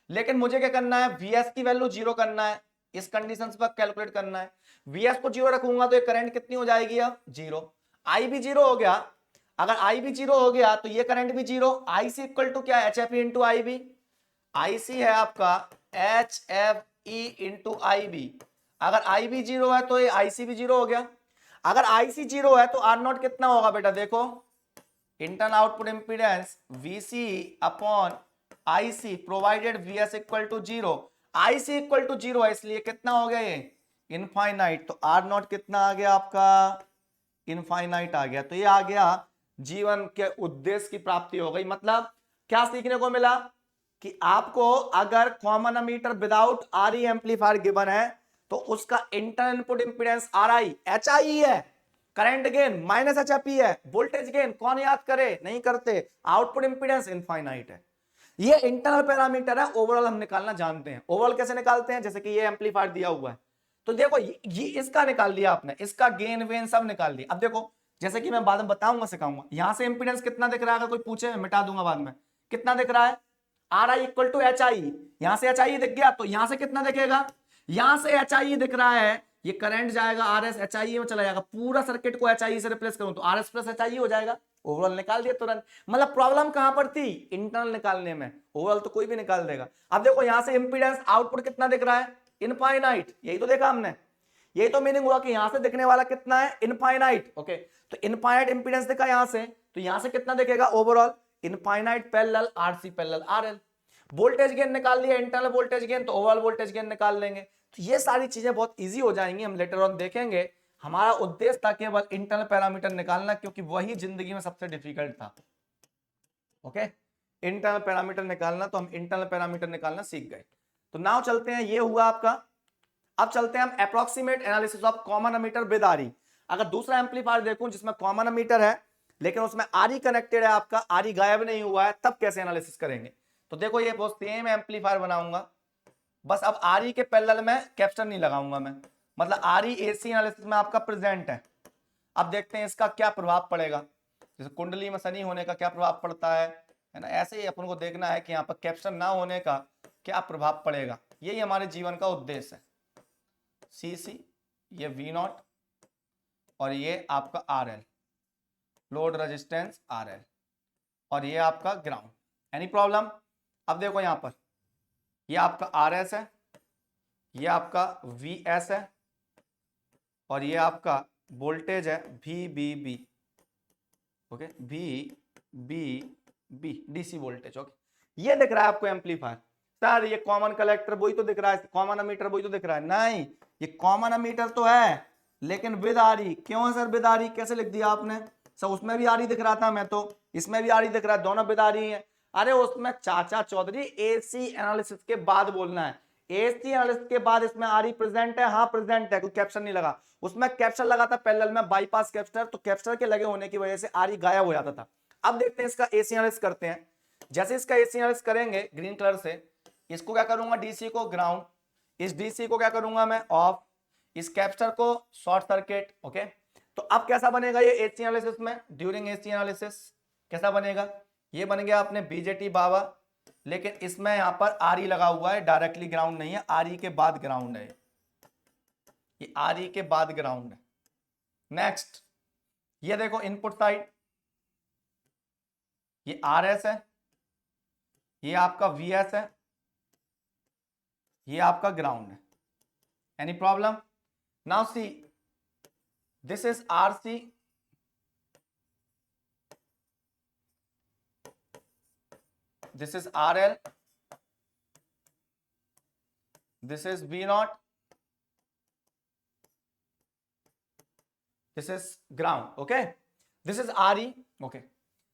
लेकिन मुझे क्या करना है, VS की वैल्यू जीरो करना है, इस कंडीशन पर कैलकुलेट करना है। VS को जीरो रखूंगा तो ये करंट कितनी हो जाएगी, अब जीरो। I भी जीरो हो गया, अगर I भी जीरो हो गया तो ये करंट भी जीरो। IC इक्वल टू क्या है, HFE इंटू IB। IC है आपका HFE इंटू IB। अगर IB जीरो है तो ये IC भी जीरो हो गया। अगर IC जीरो है तो R नॉट कितना होगा बेटा, देखो internal output impedance VC upon IC provided VS equal to zero. IC equal to zero है इसलिए कितना हो गया ये, इनफाइनाइट। तो R नॉट कितना आ गया आपका, इनफाइनाइट आ गया। तो ये आ गया जीवन के उद्देश्य की प्राप्ति हो गई। मतलब क्या सीखने को मिला कि आपको अगर कॉमन एमीटर विदाउट आरई एम्पलीफायर गिवन है तो उसका internal input impedance RI HI है, करंट गेन माइनस एचएफई है, वोल्टेज गेन कौन याद करे, नहीं करते, आउटपुट इंपीडेंस इनफाइनाइट है। ये इंटरनल पैरामीटर है, ओवरऑल हम निकालना जानते हैं। ओवरऑल कैसे निकालते हैं, जैसे कि ये एम्पलीफायर दिया हुआ है तो देखो ये इसका निकाल लिया आपने, इसका गेन वेन सब निकाल लिया। अब देखो जैसे कि मैं बाद में बताऊंगा सिखाऊंगा, यहां से इंपीडेंस कितना दिख रहा है, अगर कोई पूछे मिटा दूंगा बाद में, कितना दिख रहा है, R I equal to H I. यहां से एच आई दिख गया तो यहां से कितना दिखेगा, यहां से एच आई दिख रहा है, ये करंट जाएगा आर एस एच आई में चला जाएगा, पूरा सर्किट को एच आई से रिप्लेस करूं तो R S plus H I हो जाएगा। ओवरऑल निकाल दिया तुरंत। मतलब प्रॉब्लम कहां पर थी, इंटरनल निकालने में, ओवरऑल तो कोई भी निकाल देगा। अब देखो यहां से इंपीडेंस आउटपुट कितना दिख रहा है, इनफाइनाइट, यही तो देखा हमने, यही तो मीनिंग हुआ कि यहां से दिखने वाला कितना है, इनफाइनाइट। ओके, तो इनफाइनाइट इंपीडेंस दिखा यहां से, तो यहां से कितना दिखेगा overall, infinite parallel RC parallel RL. Voltage gain निकाल लिया, इंटरनल वोल्टेज गेन, तो ओवरऑल वोल्टेज गेन निकाल लेंगे। तो ये सारी चीजें बहुत इजी हो जाएंगी, हम लेटर ऑन देखेंगे। हमारा उद्देश्य था केवल इंटरनल पैरामीटर निकालना, क्योंकि वही जिंदगी में सबसे डिफिकल्ट था। ओके, इंटरनल पैरामीटर निकालना, तो हम इंटरनल पैरामीटर निकालना सीख गए। तो नाउ चलते हैं, ये हुआ आपका। अब चलते हैं हम approximate analysis of common emitter with RE. अगर दूसरा एम्पलीफायर देखूं जिसमें कॉमन एमीटर है लेकिन उसमें आरई कनेक्टेड है, आपका आरई गायब नहीं हुआ है, तब कैसे एनालिसिस करेंगे। तो देखो ये बहुत सेम एम्पलीफायर बनाऊंगा, बस अब आरई के पैरेलल में कैपेसिटर नहीं लगाऊंगा मैं, मतलब आरई एसी एनालिसिस में आपका प्रेजेंट है। अब देखते हैं इसका क्या प्रभाव पड़ेगा, जैसे कुंडली में शनि होने का क्या प्रभाव पड़ता है ना, ऐसे ही अपन को देखना है कि यहाँ पर कैपेसिटर ना होने का क्या प्रभाव पड़ेगा। यही हमारे जीवन का उद्देश्य है। सी ये वी नॉट और ये आपका R L, load resistance R L, और ये आपका ग्राउंड। Any problem. अब देखो यहां पर ये आपका आर एस है, ये आपका वी एस है, और ये आपका वोल्टेज है V B B. Okay, V B B DC voltage. Okay, ये दिख रहा है आपको एम्पलीफायर। सर ये कॉमन कलेक्टर वही तो दिख रहा है, कॉमन एमीटर वही तो दिख रहा है, नहीं ये कॉमन एमीटर तो है लेकिन विद आरई। क्यों है सर विद आरई, कैसे लिख दिया आपने, सर उसमें भी आरई दिख रहा था मैं तो, इसमें भी आरई दिख रहा है, दोनों विद आरई है। अरे उसमें चाचा चौधरी एसी एनालिसिस के बाद बोलना है, एसी एनालिसिस के बाद इसमें आरई प्रेजेंट है, हाँ प्रेजेंट है, कोई कैप्शन नहीं लगा, उसमें कैप्शन लगा था पैरेलल में बाईपास कैप्स्टर, तो कैप्स्टर के लगे होने की वजह से आरई गायब हो जाता था। अब देखते हैं इसका एसी एनालिसिस करते हैं। जैसे इसका एसी एनालिसिस करेंगे ग्रीन कलर से, इसको क्या करूंगा डीसी को ग्राउंड, इस डीसी को क्या करूंगा मैं ऑफ, इस कैपेसिटर को शॉर्ट सर्किट। ओके, तो अब कैसा बनेगा ये एसी एनालिसिस में, ड्यूरिंग एसी एनालिसिस कैसा बनेगा, ये बन गया अपने बीजेटी बाबा, लेकिन इसमें यहां पर आरई लगा हुआ है, डायरेक्टली ग्राउंड नहीं है, आरई के बाद ग्राउंड है, ये आरई के बाद ग्राउंड है। नेक्स्ट ये देखो इनपुट साइड, ये आर एस है, ये आपका वी एस है, ये आपका ग्राउंड है। Any problem? Now see, this is RC, this is RL, this is V0, this is ground, okay, this is RE, okay.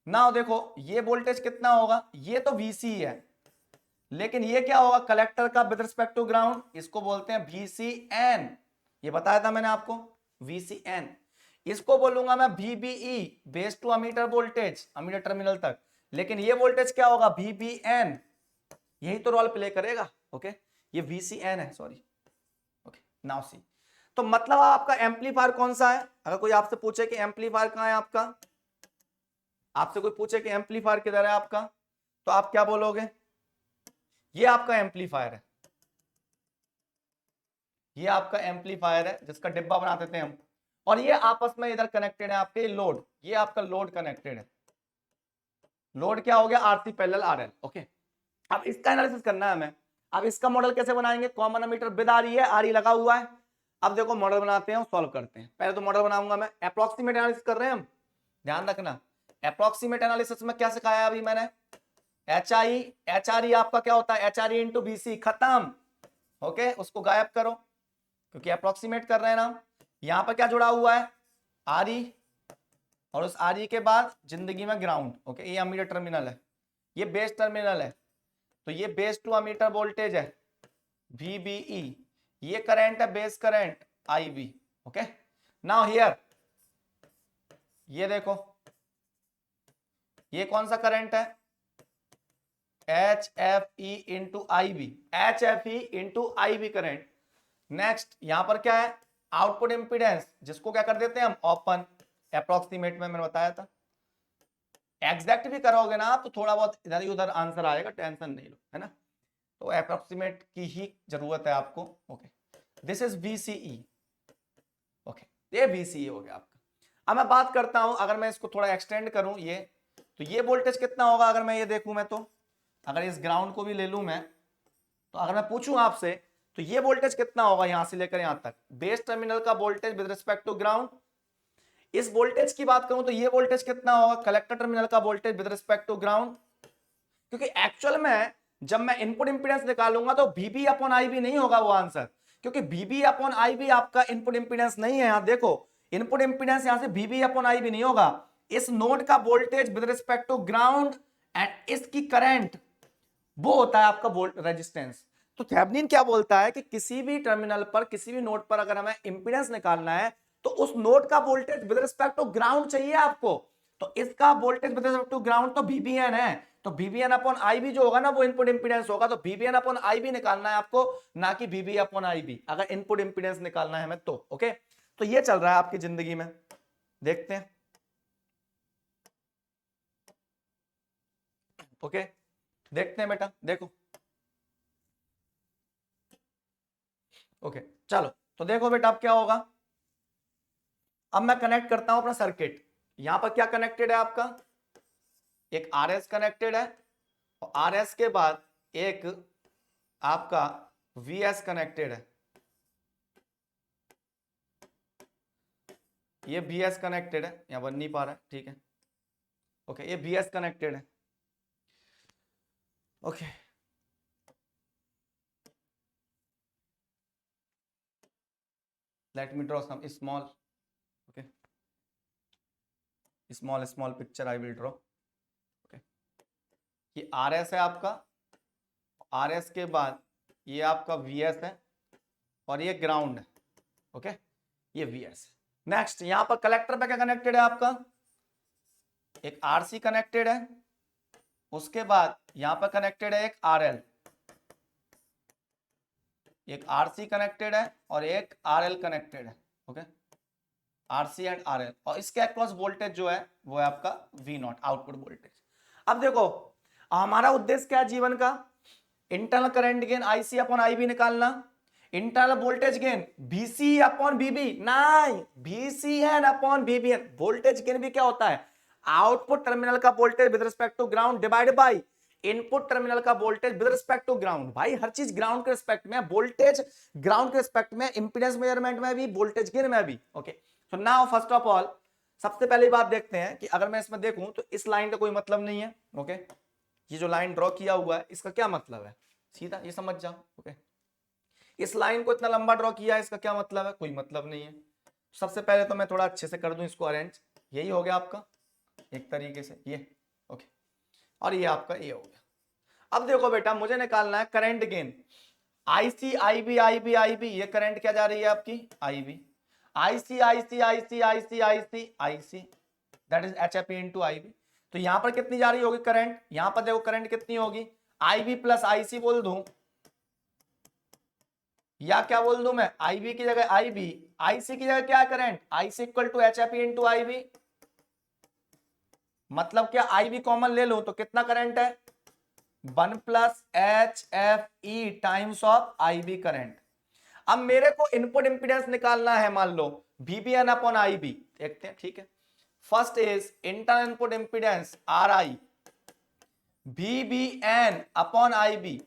Now देखो ये वोल्टेज कितना होगा, ये तो VC है, लेकिन ये क्या होगा कलेक्टर का विद रिस्पेक्ट टू ग्राउंड, इसको बोलते हैं VCN, ये बताया था मैंने आपको, VCN। इसको बोलूंगा मैं VBE, base to emitter voltage, emitter terminal तक, लेकिन ये वोल्टेज क्या होगा VBN, यही तो रोल प्ले करेगा, ओके। ये VCN है, सॉरी, ओके। नाउ सी, तो मतलब आपका एम्पलीफायर कौन सा है, अगर कोई आपसे पूछे कि एम्पलीफायर कहां है आपका, आपसे कोई पूछे कि एम्पलीफायर किधर है आपका, तो आप क्या बोलोगे, ये आपका एम्पलीफायर है, ये आपका एम्पलीफायर है जिसका डिब्बा बना देते हैं हम, और ये आपस में इधर कनेक्टेड है आपके लोड, ये आपका लोड कनेक्टेड है, लोड क्या हो गया RC पैरेलल RL, ओके। अब इसका एनालिसिस करना है हमें, अब इसका मॉडल कैसे बनाएंगे, कॉमन एमीटर विद RE है, RE लगा हुआ है। अब देखो मॉडल बनाते हैं और सॉल्व करते हैं। पहले तो मॉडल बनाऊंगा मैं, अप्रोक्सीमेट एनालिसिस कर रहे हैं हम, ध्यान रखना। अप्रोक्सीमेट एनालिसिस में क्या सिखाया अभी मैंने, HRE आपका क्या होता है, HRE इंटू BC, खत्म, ओके, उसको गायब करो क्योंकि अप्रोक्सीमेट कर रहे हैं ना। यहां पर क्या जुड़ा हुआ है, RE, और उस RE के बाद जिंदगी में ग्राउंड, ओके। ये अमीटर टर्मिनल है, ये बेस टर्मिनल है, तो ये बेस टू अमीटर वोल्टेज है VBE, ये करंट है base current IB, okay. Now here ये देखो, ये कौन सा करंट है, HFE into IB, HFE into IB current. Next यहां पर क्या है, आउटपुट इंपीडेंस, जिसको क्या कर देते हैं हम ओपन, अप्रोक्सीमेट में मैंने बताया था। एग्जैक्ट भी करोगे ना तो थोड़ा बहुत इधर ही उधर आंसर आएगा, टेंशन नहीं लो, है ना। तो अप्रोक्सीमेट की ही जरूरत है आपको, okay. This is VCE, okay, ये VCE हो गया आपका। अब मैं बात करता हूं, अगर मैं इसको थोड़ा एक्सटेंड करूं ये, तो ये वोल्टेज कितना होगा अगर मैं ये देखूं मैं, तो अगर इस ग्राउंड को भी ले लूं मैं, तो अगर मैं पूछूं आपसे तो ये वोल्टेज कितना होगा यहां से लेकर यहां तक, बेस टर्मिनल का voltage with respect to ground. इस वोल्टेज की बात करूं तो ये वोल्टेज कितना होगा कलेक्टर टर्मिनल का voltage with respect to ground, क्योंकि एक्चुअल में जब मैं इनपुट इंपीडेंस निकालूंगा तो VB अपॉन IB नहीं होगा वो आंसर, क्योंकि VB अपॉन IB आपका इनपुट इंपीडेंस नहीं है। यहां देखो इनपुट इंपीडेंस यहां से VB अपॉन IB नहीं होगा, इस नोड का voltage with respect to ground and इसकी करंट वो होता है आपका वोल्ट रेजिस्टेंस। तो थेवेनिन क्या बोलता है कि किसी भी टर्मिनल पर, किसी भी नोड पर अगर हमें इंपीडेंस निकालना है तो उस नोड का voltage with respect to ground चाहिए आपको, तो इसका voltage with respect to ground तो VBN है, तो VBN अपॉन IB जो होगा ना वो इनपुट इंपीडेंस होगा, तो VBN अपॉन IB निकालना है आपको, ना कि VB अपॉन IB, अगर इनपुट इंपीडेंस निकालना है हमें तो, ओके। तो ये चल रहा है आपकी जिंदगी में, देखते हैं, ओके, देखते हैं बेटा, देखो, ओके, चलो। तो देखो बेटा अब क्या होगा, अब मैं कनेक्ट करता हूं अपना सर्किट। यहां पर क्या कनेक्टेड है आपका, एक RS कनेक्टेड है, और RS के बाद एक आपका VS कनेक्टेड है, ये VS कनेक्टेड है, यहां बन नहीं पा रहा है, ठीक है, ओके, ये VS कनेक्टेड है, okay. Let me draw some small, okay, small picture I will draw, okay. ये RS है आपका, RS के बाद ये आपका VS है, और ये ग्राउंड है, ओके, ये VS है। नेक्स्ट यहां पर कलेक्टर पे क्या कनेक्टेड है आपका, एक RC कनेक्टेड है, उसके बाद यहां पर कनेक्टेड है एक RL, एक RC कनेक्टेड है और एक RL कनेक्टेड है, ओके, RC एंड RL, और इसके अक्रॉस वोल्टेज जो है वो है आपका V0 आउटपुट वोल्टेज। अब देखो हमारा उद्देश्य क्या है जीवन का, internal current gain IC upon IB निकालना, internal voltage gain VC upon VB, नहीं, VCN upon VBN। Voltage gain भी क्या होता है, आउटपुट टर्मिनल का voltage with respect to ground divided by input terminal का voltage with respect to ground. भाई हर चीज ग्राउंड के रिस्पेक्ट में, वोल्टेज ग्राउंड के रिस्पेक्ट में, इंपीडेंस मेजरमेंट में भी, वोल्टेज गेन में भी। Okay, so now first of all सबसे पहली बात देखते हैं कि अगर मैं इसमें देखूं तो इस लाइन का कोई मतलब नहीं है। ओके, ये जो लाइन ड्रॉ किया हुआ है इसका क्या मतलब है, सीधा ये समझ जाओ। ओके, इस लाइन को इतना लंबा ड्रॉ किया है, इसका क्या मतलब है, कोई मतलब नहीं है। सबसे पहले तो मैं थोड़ा अच्छे से कर दूं इसको अरेंज। यही हो गया आपका एक तरीके से ये। ओके, और ये आपका ये हो गया। अब देखो बेटा, मुझे निकालना है current gain. IC IB IB IB, ये करंट क्या जा रही है आपकी IB. IC IC IC IC IC IC, that is HAP into IB. तो यहां पर कितनी जा रही होगी करंट, यहां पर देखो करंट कितनी होगी, आईबी प्लस आईसी बोल दूं, या क्या बोल दूं मैं, आईबी की जगह आईबी, आईसी की जगह क्या है current, IC equal to HAP into IB. मतलब क्या, आईबी कॉमन ले लूं तो कितना करंट है, 1 plus H F E times of IB current. अब मेरे को इनपुट इंपीडेंस निकालना है, मान लो VBN अपॉन आईबी। देखते हैं, ठीक है। First is internal input impedance R I, VBN upon IB.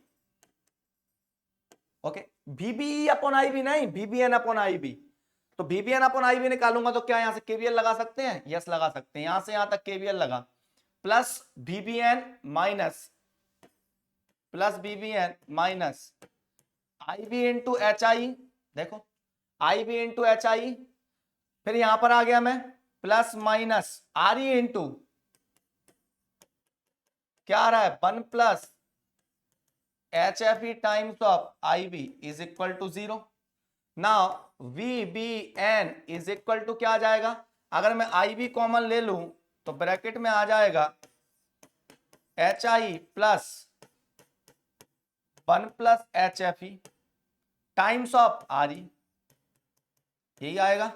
Okay, VBE upon IB नहीं, VBN अपॉन आईबी। तो VBN अपॉन आईबी निकालूंगा तो क्या यहां से KVL लगा सकते हैं, यस लगा सकते हैं। यहां से यहां तक KVL लगा, plus VBN minus IB into H I. देखो आईबी इंटू एच आई, फिर यहां पर आ गया मैं plus minus R E into क्या आ रहा है, 1 plus H F E times of I B is equal to 0। Now V B N is equal to क्या आ जाएगा, अगर मैं आई बी कॉमन ले लूं तो ब्रैकेट में आ जाएगा H I plus 1 plus H F E times of R ई, यही आएगा।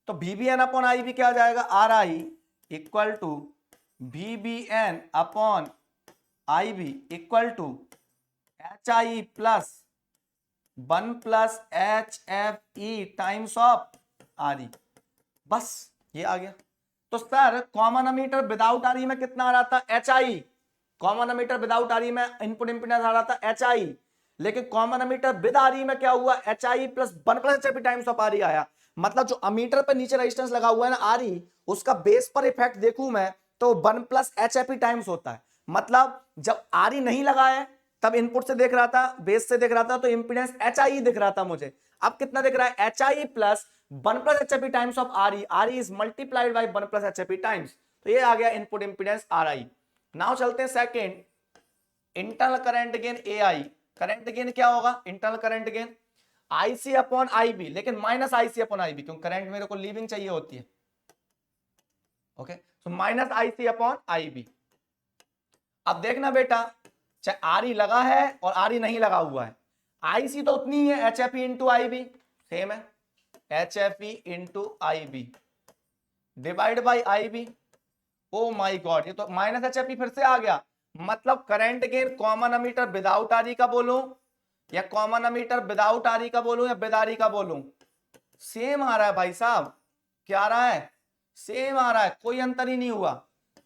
तो VBN अपॉन आई बी क्या आ जाएगा, R I equal to VBN upon I B equal to H I plus 1 plus H F E times of R E. बस ये आ गया। तो sir common emitter without R E में कितना आ रहा था, एच आई। Common emitter without R E में इनपुट इंपीडेंस आ रहा था एच आई, लेकिन common emitter with R E में क्या हुआ, H I plus 1 plus H F E times of R ई आया। मतलब जो अमीटर पर नीचे रेजिस्टेंस लगा हुआ है ना आर ई, उसका बेस पर इफेक्ट देखूं मैं तो 1 plus H F E times होता है। मतलब जब आर ई नहीं लगा है तब इनपुट से देख रहा था, बेस से देख रहा था, तो इंपीडेंस एच आई दिख रहा था मुझे। अब कितना दिख रहा है, H I plus 1 plus H F E times of R E, R E is multiplied by 1 plus H F E times. तो ये आ गया इनपुट इंपीडेंस आर आई। नाउ चलते हैं सेकेंड, इंटरनल करंट गेन ए आई। करंट गेन क्या होगा, internal current gain IC upon IB, लेकिन minus IC upon IB, क्योंकि करंट मेरे को लीविंग चाहिए होती है। Okay, so minus IC upon IB. अब देखना बेटा, चाहे आर ई लगा है और आर ई नहीं लगा हुआ है, आईसी तो उतनी ही है, h F e into I B same है, h F e into I B divide by I B. Oh my God, ये तो माइनस एच एफ ई फिर से आ गया। मतलब current gain common emitter without R E का बोलूं या common emitter without R E का बोलूं या विद आर ई का बोलूं, सेम आ रहा है भाई साहब। क्या आ रहा है, सेम आ रहा है, कोई अंतर ही नहीं हुआ।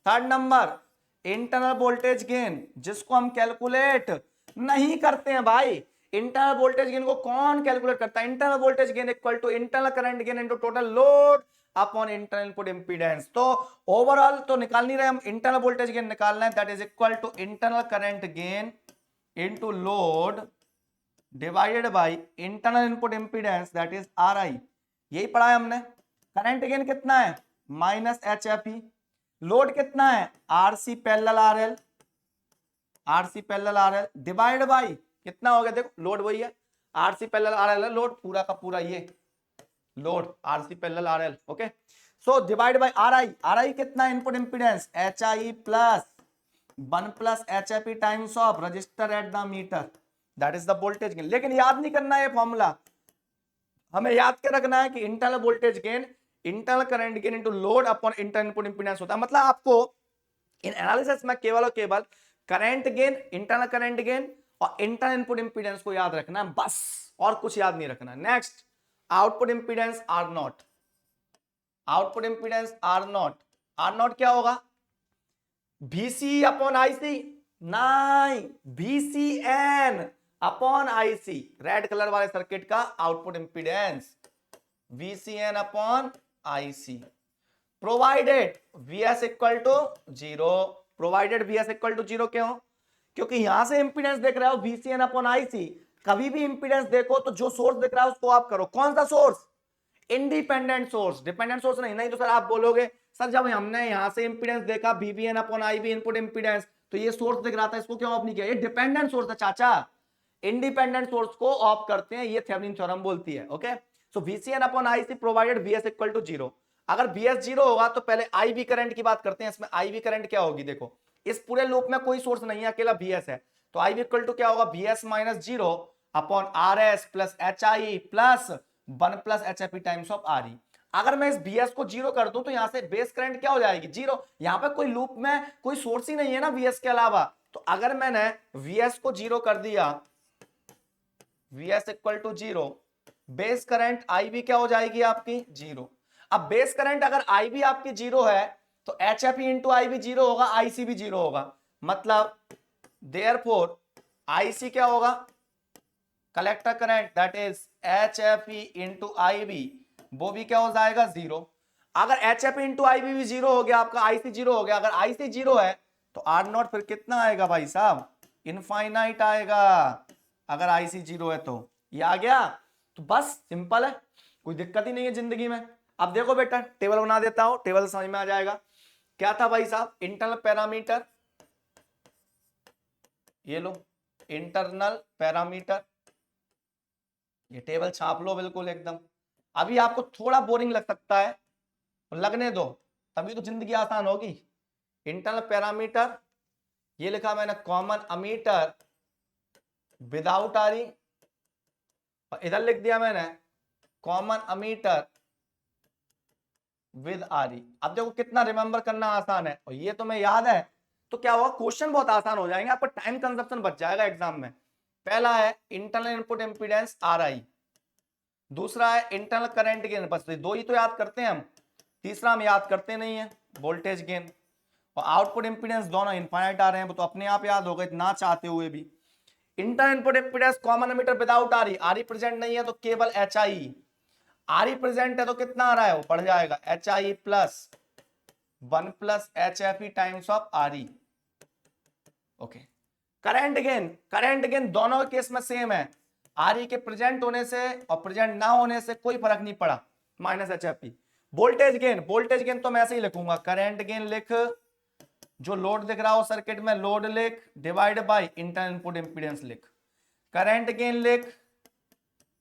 Third number, internal voltage gain, जिसको हम कैलकुलेट नहीं करते हैं भाई। इंटरनल वोल्टेज गेन को कौन कैलकुलेट करता है, internal voltage gain equal to internal current gain into total load upon internal input impedance. तो ओवरऑल तो निकाल नहीं रहे हम, इंटरनल वोल्टेज गेन निकालना है, that is equal to internal current gain into load divided by internal input impedance, that is R I. यही पढ़ा है हमने। करंट गेन कितना है, minus H F E. Load कितना है, RC parallel RL, RC parallel RL divide by कितना हो गया, देखो लोड वही है, आरसी पैरेलल आरएल लोड पूरा का पूरा, ये load RC parallel RL. Okay, so divide by R I. R I कितना, input impedance H I plus 1 plus H F E times of resistor at the meter, that is the voltage gain. लेकिन याद नहीं करना है formula, हमें याद क्या रखना है कि internal voltage gain internal current gain into load upon internal input impedance होता है। मतलब आपको इन एनालिसिस में केवल और केवल current gain, internal current gain और इंटरनल इनपुट इंपीडेंस को याद रखना है बस, और कुछ याद नहीं रखना। Next, output impedance R naught. Output impedance R naught, R naught क्या होगा, VC अपॉन आईसी। नहीं, VCN upon IC, red colour वाले सर्किट का output impedance VCN upon IC, provided VS equal to 0। Provided VS equal to 0 क्यों? क्योंकि यहां से impedance देख रहे हो VCN अपॉन IC, कभी भी इंपीडेंस देखो तो जो सोर्स दिख रहा है उसको आप करो। कौन सा source? Independent source, dependent source नहीं तो सर आप बोलोगे सर जब हमने यहां से इंपीडेंस देखा VBN upon IB input impedance, तो ये सोर्स दिख रहा था, इसको क्यों ऑफ नहीं किया? ये डिपेंडेंट सोर्स है चाचा, इंडिपेंडेंट सोर्स को ऑफ करते हैं, ये थेवेनिन थ्योरम बोलती है। Okay, so VCN upon IC provided VS equal to 0। अगर VS 0 होगा तो पहले IB करंट की बात करते हैं। इसमें IB करंट क्या होगी? देखो इस पूरे लूप में कोई सोर्स नहीं है, अकेला VS है, तो IB इक्वल टू क्या होगा? VS minus 0 upon RS plus HI plus 1 plus HFE times of RE। अगर मैं इस VS को 0 कर दूं तो यहां से बेस करंट क्या हो जाएगी? 0। यहां पे कोई लूप में कोई सोर्स ही नहीं है ना VS के अलावा, तो अगर मैंने VS को 0 कर दिया, VS equal to 0, base current IB क्या हो जाएगी आपकी? 0। अब बेस करंट अगर IB आपकी 0 है तो HFE इंटू IB 0 होगा, IC भी 0 होगा, मतलब देयरफॉर IC क्या होगा? Collector current that is HFE into IB, वो भी क्या हो जाएगा? 0। अगर HFE इंटू IB भी 0 हो गया, आपका IC 0 हो गया, अगर IC 0 है तो R0 फिर कितना आएगा भाई साहब? इनफाइनाइट आएगा, अगर IC 0 है तो। ये आ गया, तो बस सिंपल है, कोई दिक्कत ही नहीं है जिंदगी में। अब देखो बेटा टेबल बना देता हूं, टेबल समझ में आ जाएगा। क्या था भाई साहब? इंटरनल पैरामीटर, ये लो इंटरनल पैरामीटर, ये टेबल छाप लो बिल्कुल एकदम। अभी आपको थोड़ा बोरिंग लग सकता है, लगने दो, तभी तो जिंदगी आसान होगी। इंटरनल पैरामीटर, ये लिखा मैंने कॉमन अमीटर विदाउट आरी, और इधर लिख दिया मैंने कॉमन अमीटर विद आरी। अब देखो कितना रिमेंबर करना आसान है, और ये तुम्हें याद है तो क्या होगा? क्वेश्चन बहुत आसान हो जाएंगे, आपका टाइम कंजप्शन बच जाएगा एग्जाम में। पहला है इंटरनल इनपुट इंपीडेंस RI, दूसरा है इंटरनल करंट गेन, बस दो ही तो याद करते हैं हम, तीसरा हम याद करते नहीं है, वोल्टेज गेन। और आउटपुट इंपीडेंस दोनों इनफाइनाइट आ रहे हैं, वो तो अपने आप याद हो गए ना चाहते हुए भी। Inter input impedance common emitter without RE present नहीं है तो केवल HI, RE प्रेजेंट है तो कितना आ रहा है? वो बढ़ जाएगा HI plus 1 plus HFE times of RE। Okay, current gain दोनों केस में सेम है, RE के प्रेजेंट होने से और प्रेजेंट ना होने से कोई फर्क नहीं पड़ा, माइनस HFE। वोल्टेज गेन तो मैं ऐसे ही लिखूंगा, करंट गेन लिख, जो लोड दिख रहा हो सर्किट में लोड लिख, divide by internal input impedance लिख, करंट गेन लिख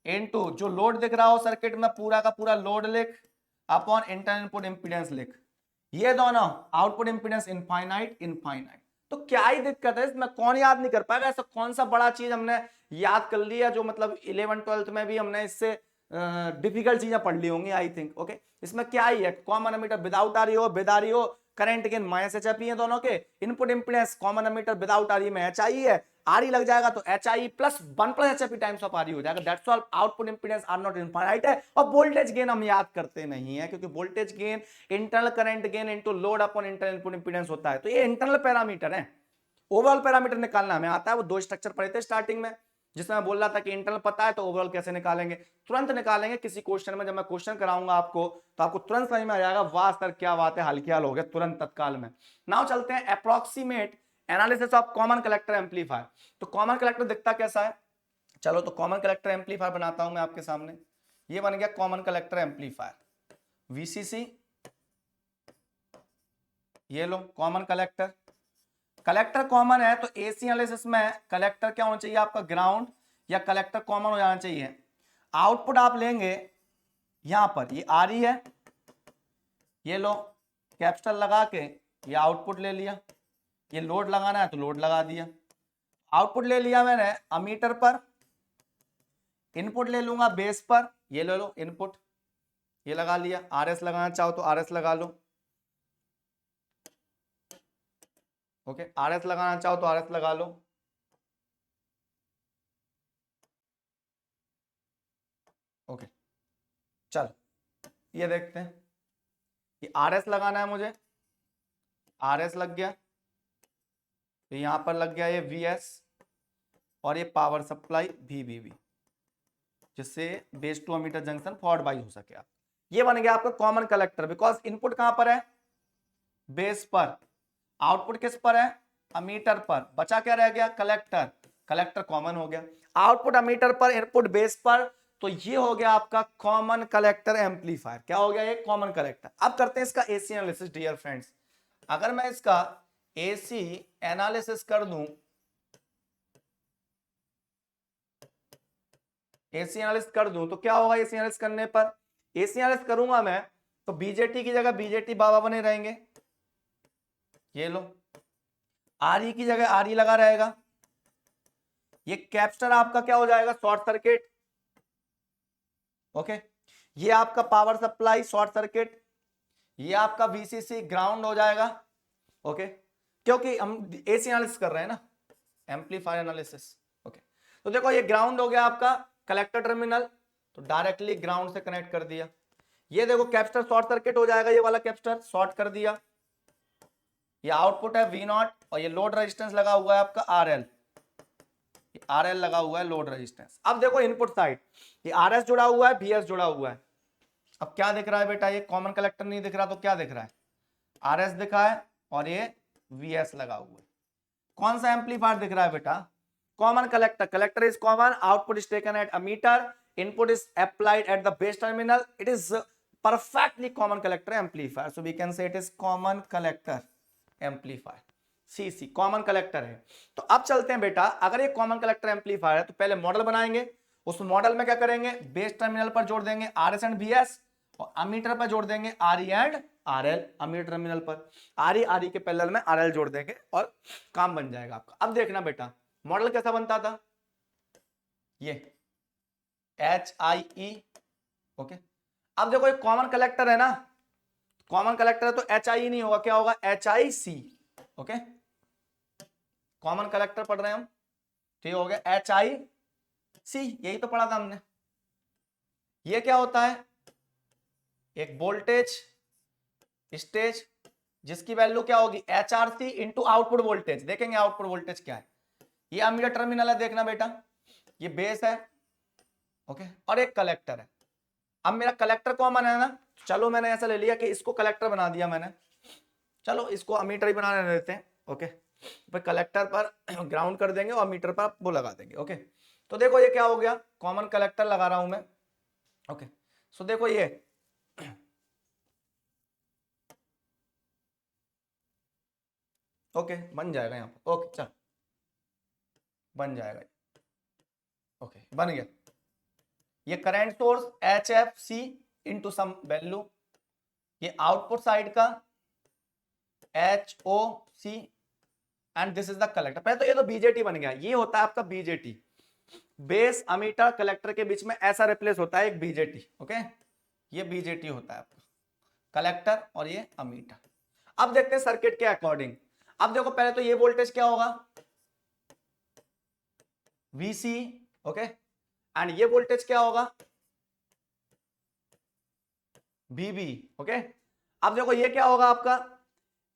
इनटू जो लोड दिख रहा हो सर्किट में पूरा का पूरा लोड लिख अपॉन इंटरनल इनपुट इंपीडेंस लिख। ये दोनों आउटपुट इंपीडेंस इनफाइनाइट, तो क्या ही दिक्कत है इसमें? कौन याद नहीं कर पाएगा? ऐसा कौन सा बड़ा चीज हमने याद कर लिया जो मतलब 11th-12th में भी हमने इससे डिफिकल्ट चीजें पढ़ ली होंगी आई थिंक। ओके, इसमें क्या ही है? कॉमन एमीटर विदाउट RE हो, विद RE हो, करंट गेन माइनस HFE है दोनों के, input impedance common emitter without RE में HI है, RE लग जाएगा तो HI plus 1 plus HFE times of RE हो जाएगा, that's all. Output impedance R naught infinite है। और वोल्टेज गेन हम याद करते नहीं है, क्योंकि voltage gain internal current gain into load upon internal input impedance होता है, तो ये इंटरनल पैरामीटर है। ओवरऑल पैरामीटर निकालना हमें आता है, वो दो स्ट्रक्चर पढ़े थे स्टार्टिंग में, जिसमें मैं बोल रहा था कि इंटरनल पता है तो ओवरऑल कैसे निकालेंगे, तुरंत निकालेंगे किसी क्वेश्चन में। जब मैं क्वेश्चन कराऊंगा आपको तो आपको तुरंत समझ में आ जाएगा, वाह सर क्या बात है, हल्की हाल हो गया तुरंत तत्काल में। नाउ चलते हैं approximate analysis of common collector amplifier. तो कॉमन कलेक्टर दिखता कैसा है? चलो तो कॉमन कलेक्टर एम्पलीफायर बनाता हूं मैं आपके सामने। ये बन गया कॉमन कलेक्टर एम्पलीफायर, VCC, ये लो कॉमन कलेक्टर। कलेक्टर कॉमन है तो एसी एनालिसिस में कलेक्टर क्या होना चाहिए आपका? ग्राउंड, या कलेक्टर कॉमन हो जाना चाहिए। आउटपुट आप लेंगे यहां पर, ये RE है, ये लो कैपिटल लगा के ये आउटपुट ले लिया, ये लोड लगाना है तो लोड लगा दिया, आउटपुट ले लिया मैंने अमीटर पर, इनपुट ले लूंगा बेस पर, ये ले लो इनपुट, ये लगा लिया, RS लगाना चाहो तो RS लगा लो, ओके, RS लगाना चाहो तो RS लगा लो। ओके चल ये देखते हैं, ये RS लगाना है मुझे, RS लग गया, तो यहां पर लग गया ये VS और ये पावर सप्लाई VBB, जिससे base to emitter junction forward bias हो सके। आप ये बन गया आपका कॉमन कलेक्टर, बिकॉज इनपुट कहां पर है, बेस पर, आउटपुट किस पर है, अमीटर पर, बचा क्या रह गया, कलेक्टर, कलेक्टर कॉमन हो गया, आउटपुट अमीटर पर, इनपुट बेस पर, तो ये हो गया आपका कॉमन कलेक्टर एम्पलीफायर। क्या हो गया ये, कॉमन कलेक्टर। अब करते हैं इसका एसी एनालिसिस डियर फ्रेंड्स। अगर मैं इसका एसी एनालिसिस कर दूं, एसी एनालिसिस कर दूं तो क्या होगा, एसी एनालिसिस करने पर, एसी एनालिसिस करूंगा मैं तो बीजेटी की जगह बीजेटी बाबा बने रहेंगे, ये लो, आरई की जगह आरई लगा रहेगा, ये कैपेसिटर आपका क्या हो जाएगा, शॉर्ट सर्किट, ओके, ये आपका पावर सप्लाई शॉर्ट सर्किट, ये आपका वीसीसी ग्राउंड हो जाएगा, ओके, क्योंकि हम एसी एनालिसिस कर रहे हैं ना, एम्पलीफायर एनालिसिस, ओके। तो देखो ये ग्राउंड हो गया आपका कलेक्टर टर्मिनल, तो डायरेक्टली ग्राउंड से कनेक्ट कर दिया। ये देखो कैपेसिटर शॉर्ट सर्किट हो जाएगा, ये वाला कैपेसिटर शॉर्ट कर दिया, ये आउटपुट है V0 और ये लोड रेजिस्टेंस लगा हुआ है आपका RL, RL लगा हुआ है लोड रेजिस्टेंस। अब देखो इनपुट साइड, ये RS जुड़ा हुआ है, VS जुड़ा हुआ है। अब क्या दिख रहा है बेटा, ये कॉमन कलेक्टर नहीं दिख रहा तो क्या दिख रहा है, RS दिखा है और ये VS लगा हुआ है। कौन सा एम्पलीफायर दिख रहा है बेटा, common collector, collector is common, output is taken at emitter, input is applied at the base terminal, it is perfectly common collector amplifier, so we can say it is common collector amplifier, CC common collector है। तो अब चलते हैं बेटा, अगर ये common collector amplifier है तो पहले मॉडल बनाएंगे, उस मॉडल में क्या करेंगे, बेस टर्मिनल पर जोड़ देंगे RS एंड VS और अमीटर पर जोड़ देंगे RE and RL, ammeter terminal पर RE के पैरेलल में RL जोड़ देंगे और काम बन जाएगा आपका। अब देखना बेटा मॉडल कैसा बनता था, ये HIE, ओके। अब देखो ये कॉमन कलेक्टर है ना, कॉमन कलेक्टर है तो HIE नहीं होगा, क्या होगा, HIC, ओके। कॉमन कलेक्टर पढ़ रहे हैं हम, तो ये हो गया HIC, यही तो पढ़ा था हमने। ये क्या होता है, एक वोल्टेज स्टेज जिसकी वैल्यू क्या होगी, HRC इंटू आउटपुट वोल्टेज, देखेंगे आउटपुट वोल्टेज क्या है। ये अमीटर टर्मिनल है, देखना बेटा, ये बेस है, ओके, और एक कलेक्टर है। अब मेरा कलेक्टर कॉमन है ना, चलो मैंने ऐसा ले लिया कि इसको कलेक्टर बना दिया मैंने, चलो इसको अमीटर ही बनाने देते हैं, ओके। फिर कलेक्टर पर ग्राउंड कर देंगे और मीटर पर वो लगा देंगे, ओके। तो देखो ये क्या हो गया, कॉमन कलेक्टर लगा रहा हूं मैं, ओके। सो देखो ये ओके बन जाएगा यहाँ पर, ओके चल बन जाएगा, ओके बन गया। ये current source HFC into some value, ये आउटपुट साइड का HOC and this is the collector. पहले तो ये तो बीजेटी बन गया, ये होता है आपका बीजेटी, बेस अमीटर कलेक्टर के बीच में ऐसा रिप्लेस होता है एक बीजेटी, ओके। ये बीजेटी होता है आपका कलेक्टर और ये अमीटर। अब देखते हैं सर्किट के अकॉर्डिंग। अब देखो पहले तो ये वोल्टेज क्या होगा, VC, ओके, एंड ये वोल्टेज क्या होगा, VB, ओके। अब देखो ये क्या होगा आपका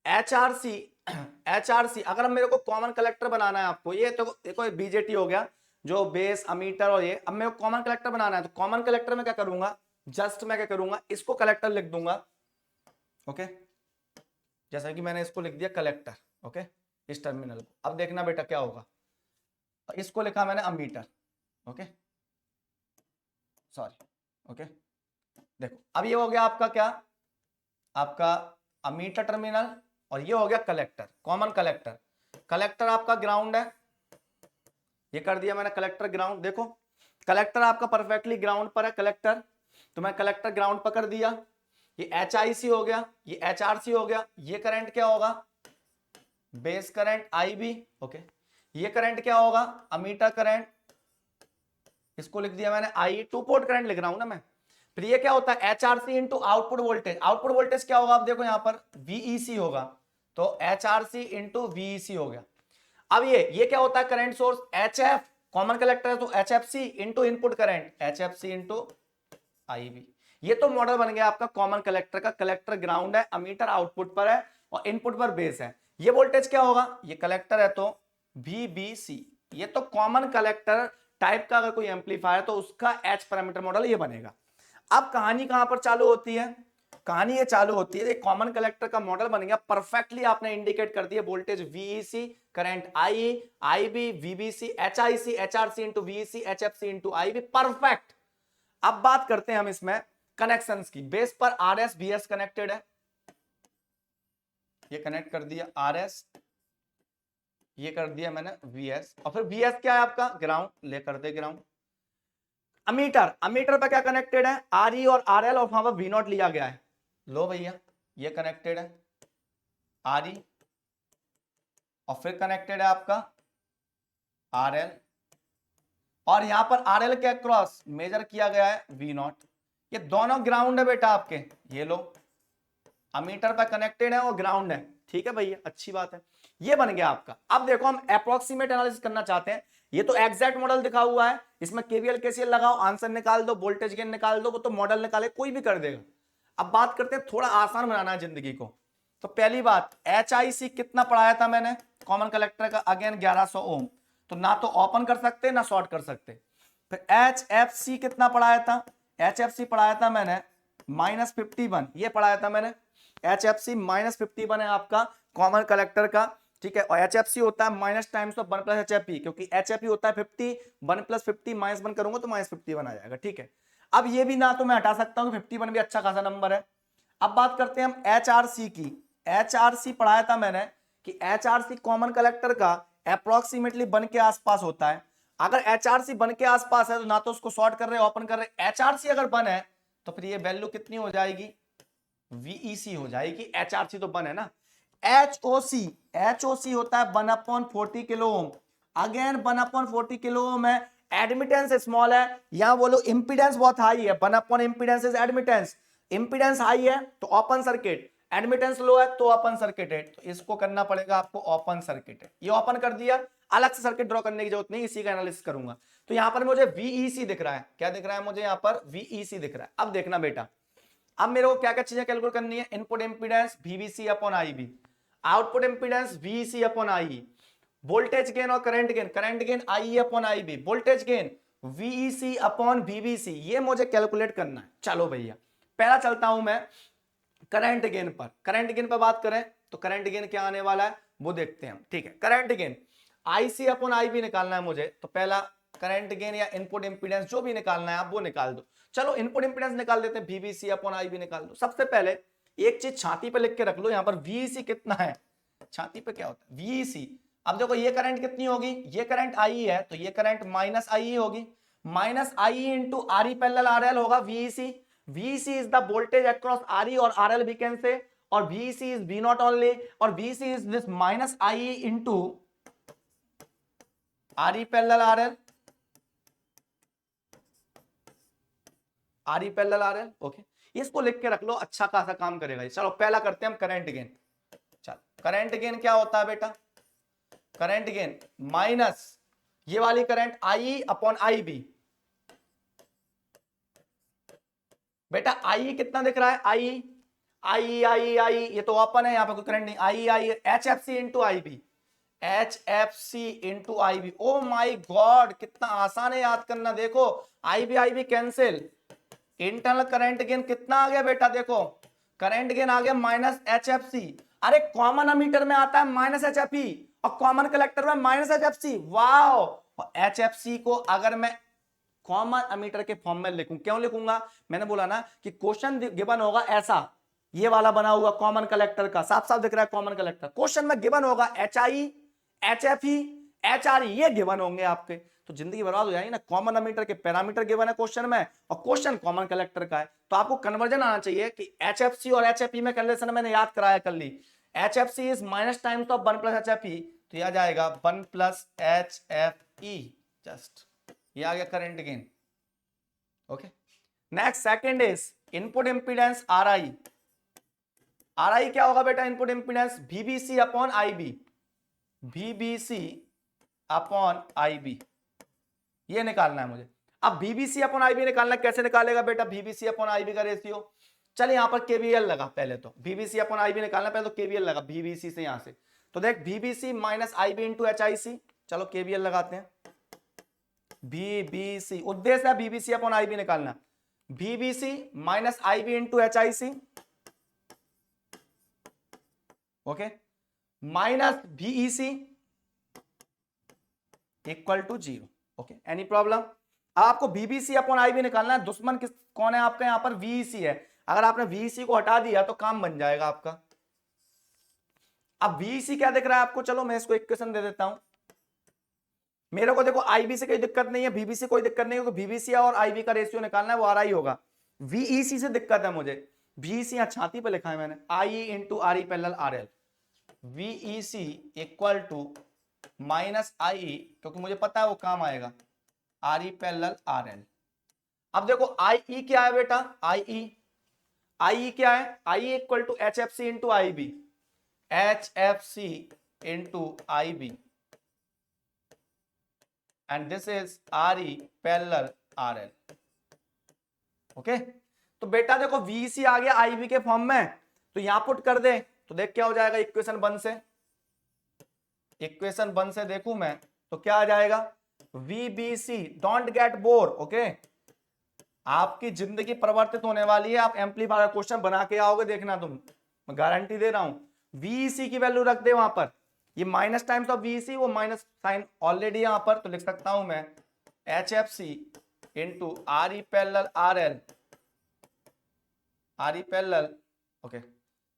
HRC, HRC अगर हम मेरे को कॉमन कलेक्टर बनाना है आपको, ये तो देखो बीजेटी हो गया जो बेस अमीटर और ये, अब मेरे को कॉमन कलेक्टर बनाना है तो कॉमन कलेक्टर में क्या करूंगा, जस्ट मैं क्या करूंगा, इसको कलेक्टर लिख दूंगा, ओके, जैसा कि मैंने इसको लिख दिया कलेक्टर, ओके, इस टर्मिनल को। अब देखना बेटा क्या होगा, तो इसको लिखा मैंने अमीटर, ओके, सॉरी, ओके। देखो अब ये हो गया आपका क्या, आपका अमीटर टर्मिनल और ये हो गया कलेक्टर, कॉमन कलेक्टर। कलेक्टर आपका ग्राउंड है, ये कर दिया मैंने कलेक्टर ग्राउंड। देखो कलेक्टर आपका परफेक्टली ग्राउंड पर है कलेक्टर, तो मैं कलेक्टर ग्राउंड पर कर दिया। ये HIC हो गया, ये HRC हो गया, ये करंट क्या होगा, बेस करंट IB, ओके। ये करंट क्या होगा, अमीटर करंट, इसको लिख दिया मैंने I, टू पोर्ट करंट लिख रहा हूं ना मैं। फिर ये क्या होता है HRC into output voltage, output voltage क्या होगा, आप देखो यहां पर VEC होगा, तो HRC इंटू VEC हो गया। अब ये क्या होता है current source HF, common collector है तो HFC into input current, HFC into IB। ये तो मॉडल बन गया आपका कॉमन कलेक्टर का, कलेक्टर ग्राउंड है, अमीटर आउटपुट पर है और इनपुट पर बेस है। ये वोल्टेज क्या होगा, ये कलेक्टर है तो VBC, ये तो कॉमन कलेक्टर टाइप का अगर कोई एम्पलीफायर तो उसका एच पैरामीटर मॉडल ये बनेगा। अब कहानी कहां पर चालू होती है, कहानी ये चालू होती है, कॉमन कलेक्टर का मॉडल बन गया, परफेक्टली आपने इंडिकेट कर दिया voltage VEC, current IE, IB, VBC, HIC, HRC into VEC, HFC into IB, perfect. अब बात करते हैं हम इसमें कनेक्शंस की। बेस पर RS VS कनेक्टेड है, ये कनेक्ट कर दिया RS, ये कर दिया मैंने VS, और फिर VS क्या है आपका ग्राउंड, ले कर दे ग्राउंड। अमीटर, अमीटर पे क्या कनेक्टेड है, RE और RL, और वहां पर V0 लिया गया है, लो भैया ये कनेक्टेड है RE, और फिर कनेक्टेड है आपका RL, और यहां पर RL के अक्रॉस मेजर किया गया है V0। ये दोनों ग्राउंड है बेटा आपके, ये लो अमीटर पर कनेक्टेड है और ग्राउंड है, ठीक है भैया, अच्छी बात है, ये बन गया आपका। अब देखो हम अप्रोक्सीमेट एनालिसिस करना चाहते हैं, ये तो एग्जैक्ट मॉडल दिखा हुआ है, इसमें केवीएल केसीएल लगाओ, आंसर निकाल दो, वोल्टेज गेन निकाल दो, वो तो मॉडल निकाले कोई भी कर देगा। अब बात करते हैं, थोड़ा आसान बनाना है जिंदगी को। तो पहली बात, HIC कितना पढ़ाया था मैंने कॉमन कलेक्टर का, अगेन 1100 ओम, तो ना तो ओपन कर सकते ना शॉर्ट कर सकते। फिर HFC कितना पढ़ाया था, HFC पढ़ाया था मैंने -51, ये पढ़ाया था मैंने, HFC -51 है आपका कॉमन कलेक्टर का, ठीक है, और HFC होता है minus times of 1 plus HFP, क्योंकि HFP होता है 50, 1 प्लस 50 -1 करूंगा तो -51 आ जाएगा, ठीक है। अब ये भी ना तो मैं हटा सकता हूं, 51 भी अच्छा खासा नंबर है। अब बात करते हैं हम HRC की, HRC पढ़ाया था मैंने कि HRC कॉमन कलेक्टर का अप्रोक्सीमेटली 1 के आसपास होता है। अगर HRC 1 के आसपास है तो ना तो उसको शॉर्ट कर रहे ओपन कर रहे, HRC अगर 1 है तो फिर ये वैल्यू कितनी हो जाएगी, VEC हो जाएगी, HRC तो 1 है ना। HOC होता है 1/40 kilo ohm, again 1/40 kilo ohm है, एडमिटेंस स्मॉल है, यहां बोलो इंपीडेंस बहुत हाई है, 1 impedance is admittance, impedance high है तो ओपन सर्किट, एडमिटेंस लो है तो ओपन सर्किट है, तो इसको करना पड़ेगा आपको ओपन सर्किट है, ये ओपन कर दिया, अलग से सर्किट ड्रॉ करने की जरूरत नहीं, इसी का एनालिसिस करूंगा। तो यहां पर मुझे VEC दिख रहा है, क्या दिख रहा है मुझे, यहां पर VEC दिख रहा है। अब देखना बेटा, अब मेरे को क्या क्या चीजें कैलकुलेट करनी है, input impedance VBC upon IB, output impedance VEC upon IE, voltage gain और current gain IE upon IB, voltage gain VEC upon VBC, ये मुझे कैलकुलेट करना है। चलो भैया पहला चलता हूं मैं करंट गेन पर, करंट गेन पर बात करें तो करंट गेन क्या आने वाला है वो देखते हैं हम, ठीक है। Current gain IC upon IB निकालना है मुझे, तो पहला करंट गेन या इनपुट इंपीडेंस जो भी निकालना है आप वो निकाल दो। चलो इनपुट इंपीडेंस निकाल देते हैं, VBC अपॉन IB निकाल दो। सबसे पहले एक चीज छाती पे लिख के रख लो, यहां पर VEC कितना है, छाती पे क्या होता है VEC। अब देखो ये करंट कितनी होगी, ये करंट IE है तो ये करंट -IE होगी, -IE into RE parallel RL होगा VEC। VEC is the voltage across RE और RL we can say, और VEC is V0 only, और VEC is this -IE into RE parallel RL, RE parallel RL, okay, इसको लिख के रख लो, अच्छा खासा काम करेगा ये। चलो पहला करते हैं हम करंट गेन। चलो करंट गेन क्या होता है बेटा, करंट गेन माइनस ये वाली करंट IE अपॉन IB, बेटा IE कितना दिख रहा है, IE ये तो ओपन है, यहां पर कोई करंट नहीं, IE HFC into IB, HFC into IB, O my God कितना आसान है याद करना। देखो IB cancel, internal current gain कितना आ गया बेटा, देखो करंट गेन आ गया -HFC, अरे कॉमन अमीटर में आता है -HFE और कॉमन कलेक्टर में -HFC, वाओ। HFC को अगर मैं कॉमन अमीटर के फॉर्म में लिखूं, क्यों लिखूंगा, मैंने बोला ना कि क्वेश्चन गिवन होगा ऐसा, ये वाला बना हुआ कॉमन कलेक्टर का, साफ साफ दिख रहा है कॉमन कलेक्टर, क्वेश्चन में गिवन होगा HIE, HFE, HRE, ये गिवन होंगे आपके, तो जिंदगी बर्बाद हो जाएगी ना। कॉमन अमीटर के पैरामीटर गिवन है क्वेश्चन में और क्वेश्चन कॉमन कलेक्टर का है, तो आपको कन्वर्जन आना चाहिए कि HFC और HFE में कन्वर्जन मैंने याद कराया कर ली, HFC is minus times of 1 plus HFE, तो यह आ जाएगा 1 प्लस HFE, जस्ट ये आ गया current gain, okay. Next second is input impedance RI, RI क्या होगा बेटा, input impedance VBC upon IB, VBC upon IB, ये निकालना है मुझे। अब VBC अपॉन IB निकालना, कैसे निकालेगा बेटा VBC अपॉन IB का रेशियो, चल यहां पर KVL लगा, पहले तो VBC अपॉन IB निकालना, पहले तो KVL लगा VBC से, यहां से तो देख VBC minus IB into HIC, चलो KVL लगाते हैं। VBC उद्देश्य है VBC अपॉन IB निकालना, VBC minus IB into HIC, okay, minus VEC equal to 0, okay, any problem. आपको VBC अपॉन IB निकालना है, दुश्मन किस कौन है आपका, यहां पर VEC है। अगर आपने VEC को हटा दिया तो काम बन जाएगा आपका। अब VEC क्या दिख रहा है आपको, चलो मैं इसको इक्वेशन दे देता हूं। मेरे को देखो IB से कोई दिक्कत नहीं है, VBC कोई दिक्कत नहीं है, क्योंकि VBC और IB का रेशियो निकालना है, वो RI होगा। VEC से दिक्कत है मुझे, VEC यहां छाती पे लिखा है मैंने, IE into RE parallel RL, VEC equal to minus IE, क्योंकि मुझे पता है वो काम आएगा, RE पैरेलल RL। अब देखो IE क्या है बेटा, IE क्या है, IE equal to HFC into IB, HFC into IB, and this is RE parallel RL, okay. तो बेटा देखो VEC आ गया IB के फॉर्म में, तो यहां पुट कर दे, तो देख क्या हो जाएगा इक्वेशन 1 से देखूं मैं तो क्या आ जाएगा, VBC, don't get bore, okay, आपकी जिंदगी परिवर्तित होने वाली है, आप एम्पलीफायर क्वेश्चन बना के आओगे, देखना तुम, मैं गारंटी दे रहा हूं। VEC की वैल्यू रख दे वहां पर, ये माइनस टाइम्स ऑफ VEC, वो माइनस साइन ऑलरेडी यहां पर, तो लिख सकता हूं मैं HFC into RE parallel RL, RE parallel, okay,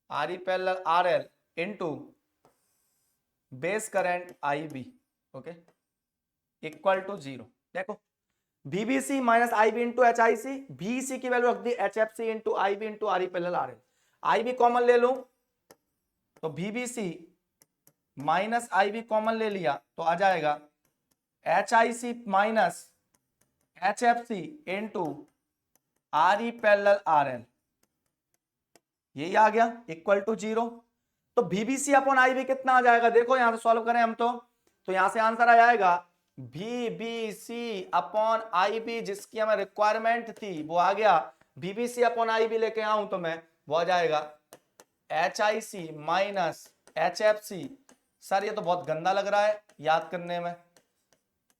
RE parallel RL into base current IB, okay, equal to 0। देखो VBC minus IB into HIC, VEC की वैल्यू रख दी HFC into IB into RE parallel RL, IB common ले लूं तो VBC minus IB common ले लिया तो आ जाएगा HIC minus HFC into RE parallel RL, यही आ गया इक्वल टू 0। तो VBC अपॉन IB कितना आ जाएगा, देखो यहां से सॉल्व करें हम तो यहां से आंसर आ जाएगा VBC अपॉन IB, जिसकी हमें रिक्वायरमेंट थी वो आ गया। VBC अपॉन IB लेके आऊं तो मैं, वो आ जाएगा HIC माइनस HFC। सर ये तो बहुत गंदा लग रहा है याद करने में,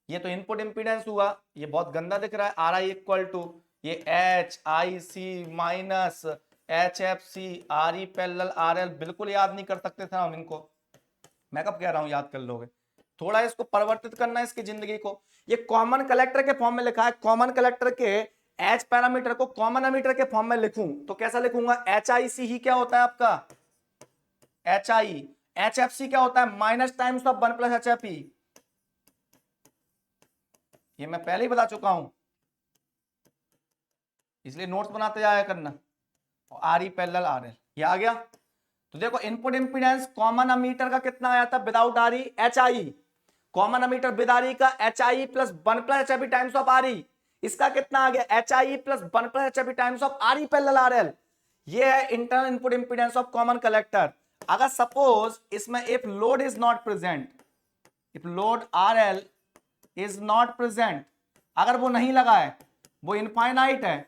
ये तो इनपुट इंपीडेंस हुआ, ये बहुत गंदा दिख रहा है। RI इक्वल टू ये HIC minus HFC RE parallel RL, बिल्कुल याद नहीं कर सकते थे हम इनको, मैं कब कह रहा हूं याद कर लोगे, थोड़ा इसको परिवर्तित करना है इसकी जिंदगी को। ये कॉमन कलेक्टर के फॉर्म में लिखा है, कॉमन कलेक्टर के H पैरामीटर को कॉमन एमीटर के फॉर्म में लिखूं तो कैसा लिखूंगा, HIC ही क्या होता है आपका HI, HFC क्या होता है minus times of 1 plus HFE, ये मैं पहले ही बता चुका हूं, इसलिए नोट्स बनाते जाया करना। RE पैरेलल RL ये आ गया। तो देखो इनपुट इंपीडेंस कॉमन अमीटर का कितना आया था without RE, HI, common emitter with RE का HI plus 1 plus HFE times of RE, इसका कितना आ गया HI plus 1 plus HFE times of RE parallel RL, ये है internal input impedance of common collector. अगर सपोज इसमें if load is not present, if load RL is not present, अगर वो नहीं लगा है, वो इनफाइनाइट है,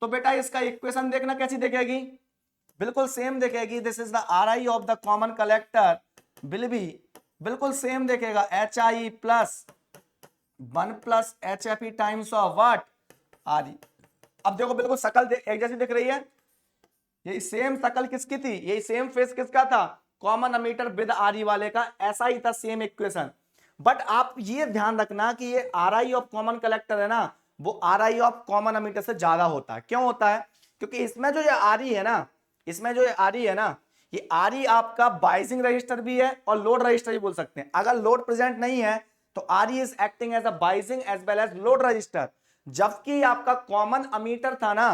तो बेटा इसका इक्वेशन देखना कैसी दिखेगी, बिल्कुल सेम दिखेगी। This is the RI of the common collector will be, बिल्कुल सेम देखेगा HI plus 1 plus HFE times of what RE। अब देखो बिल्कुल शकल एक जैसी दिख रही है, यही सेम शकल किसकी थी, यही सेम फेस किसका था, कॉमन अमीटर विद RE वाले का, ऐसा ही था सेम इक्वेशन। बट आप ये ध्यान रखना कि ये RI ऑफ कॉमन कलेक्टर है ना, वो RI ऑफ कॉमन अमीटर से ज्यादा होता है। क्यों होता है, क्योंकि इसमें जो ये RE है ना, इसमें जो ये RE है ना, ये RE आपका बाइजिंग रजिस्टर भी है और लोड रजिस्टर भी बोल सकते हैं। अगर लोड प्रेजेंट नहीं है तो RE is acting as a biasing as well as load resistor, जबकि आपका कॉमन अमीटर था ना,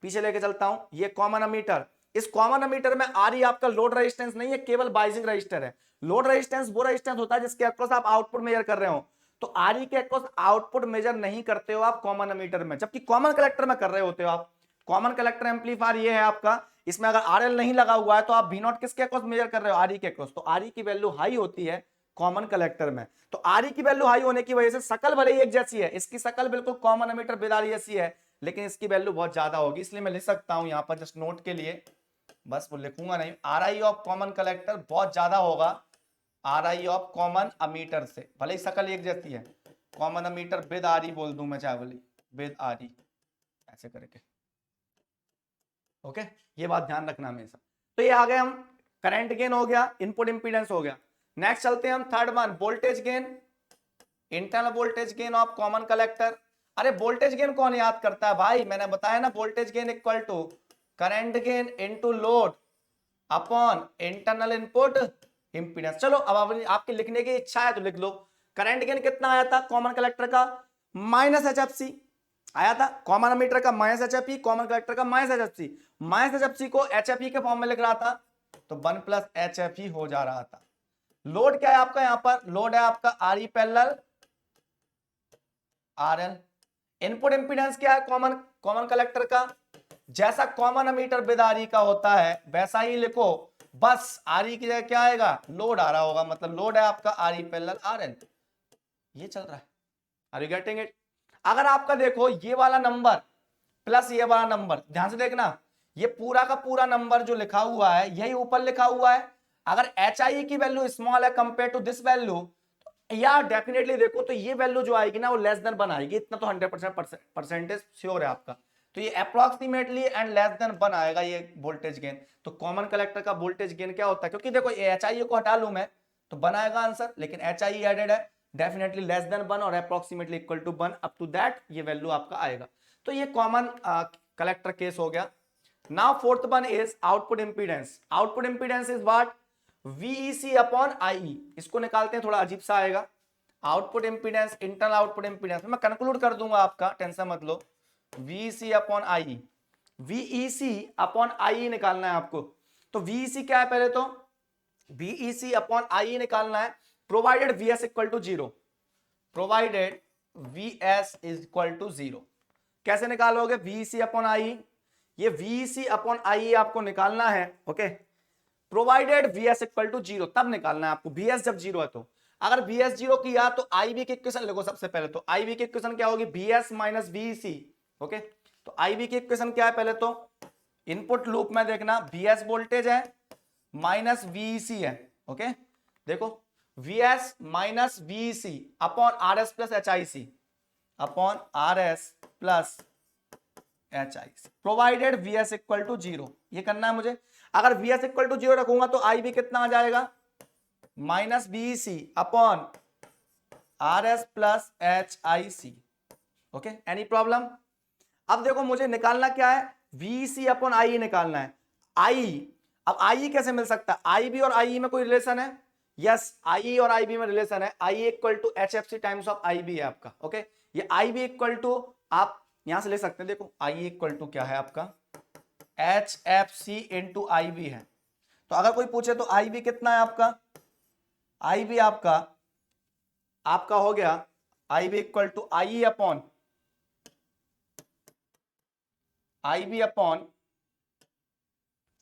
पीछे लेके चलता हूं, ये कॉमन अमीटर, इस कॉमन अमीटर में RE आपका लोड रेजिस्टेंस नहीं है, केवल बाइजिंग रजिस्टर है। लोड रेजिस्टेंस वो रेजिस्टेंस होता है जिसके अक्रॉस आप आउटपुट मेजर कर रहे हो, तो RE के अक्रॉस आउटपुट मेजर नहीं करते हो आप कॉमन अमीटर में, जबकि कॉमन कलेक्टर में कर रहे होते हो आप। कॉमन कलेक्टर एम्पलीफायर ये है आपका, इसमें अगर RL नहीं लगा हुआ है तो आप V0 किसके अक्रॉस मेजर कर रहे हो, RE के अक्रॉस, तो RE की वैल्यू हाई होती है कॉमन कलेक्टर में। तो RE की वैल्यू हाई होने की वजह से शकल भले ही एक जैसी है, इसकी शकल बिल्कुल कॉमन अमीटर विद RE जैसी है, लेकिन इसकी वैल्यू बहुत ज्यादा होगी। इसलिए मैं लिख सकता हूं यहां पर जस्ट नोट के लिए, बस वो लिखूंगा नहीं, RI ऑफ कॉमन कलेक्टर बहुत ज्यादा होगा are I of common ammeter से, भले ही शकल एक जैसी है, कॉमन अमीटर विद आर ई बोल दूं मैं चाहे भले विद आर ई ऐसे करके। ओके, ये बात ध्यान रखना हमेशा। तो ये आ गए हम, करंट गेन हो गया, इनपुट इंपीडेंस हो गया। नेक्स्ट चलते हैं हम third one, voltage gain, internal voltage gain of common collector. अरे वोल्टेज गेन कौन याद करता है भाई, मैंने बताया ना, voltage gain equal to current gain into load upon internal input impedance. चलो अब आपके लिखने की इच्छा है तो लिख लो। करंट गेन कितना आया था कॉमन कलेक्टर का, माइनस एच एफ सी आया था, कॉमन अमीटर का minus H F e, common collector का minus H F C. Minus H F c को एच एफ ई के फॉर्म में लिख रहा था तो 1 प्लस एच एफ ई हो जा रहा था। लोड क्या है आपका, यहां पर लोड है आपका are E parallel R L. Input impedance क्या है कॉमन कलेक्टर का, जैसा common emitter with R E का होता है वैसा ही लिखो, बस आर ई की जगह क्या आएगा, लोड आ रहा होगा, मतलब लोड है आपका are E parallel R L. ये चल रहा है, आर यू गेटिंग इट। अगर आपका देखो ये वाला नंबर प्लस ये वाला नंबर, ध्यान से देखना, ये पूरा का पूरा नंबर जो लिखा हुआ है यही ऊपर लिखा हुआ है। अगर एच आई की वैल्यू स्मॉल है कंपेयर टू दिस वैल्यू, या डेफिनेटली देखो तो ये वैल्यू जो आएगी ना वो लेस देन 1 आएगी, इतना तो 100% परसेंटेज श्योर है आपका। तो ये अप्रोक्सीमेटली एंड लेस देन 1 आएगा ये वोल्टेज गेन। तो कॉमन कलेक्टर का वोल्टेज गेन क्या होता है, क्योंकि देखो एच आई को हटा लूं मैं तो 1 आएगा आंसर, लेकिन एच आई एडेड है, डेफिनेटली लेस देन 1 और approximately equal to 1, up to that ये वैल्यू आपका आएगा। तो ये कॉमन कलेक्टर केस हो गया। Now fourth one is output impedance. Output impedance is what, VEC upon IE। इसको निकालते हैं, थोड़ा अजीब सा आएगा। Output impedance, internal output impedance मैं कंक्लूड कर दूंगा आपका, टेंशन मत लो। VEC upon IE, VEC upon IE निकालना है आपको। तो VEC क्या है, पहले तो VEC अपॉन IE निकालना है, provided VS equal to 0, provided VS is equal to 0। कैसे निकालोगे VEC अपॉन IE, ये VEC अपॉन IE आपको निकालना है, okay, provided VS equal to 0, तब निकालना है आपको, VS जब 0 है तो। अगर VS 0 किया तो IB की इक्वेशन लिखो सबसे पहले, तो IB की इक्वेशन क्या होगी, VS माइनस VEC। ओके, तो IB की इक्वेशन क्या है, पहले तो इनपुट लूप में देखना, VS वोल्टेज है माइनस VEC है। ओके, देखो VS minus VEC upon RS plus HIC, upon RS plus HIC, provided VS equal to 0, ये करना है मुझे। अगर VS इक्वल टू 0 रखूंगा तो IB कितना आ जाएगा, minus VEC upon RS plus HIC। Okay, any problem. अब देखो मुझे निकालना क्या है, VEC अपॉन IE निकालना है। IE, अब IE कैसे मिल सकता है, IB और IE में कोई रिलेशन है, यस IE और IB में रिलेशन है, IE equal to HFC times of IB है आपका। ओके, ये IB इक्वल टू आप यहां से ले सकते हैं, देखो IE इक्वल टू क्या है आपका, HFC इंटू IB है। तो अगर कोई पूछे तो IB कितना है आपका, IB आपका हो गया IB equal to IE upon IB upon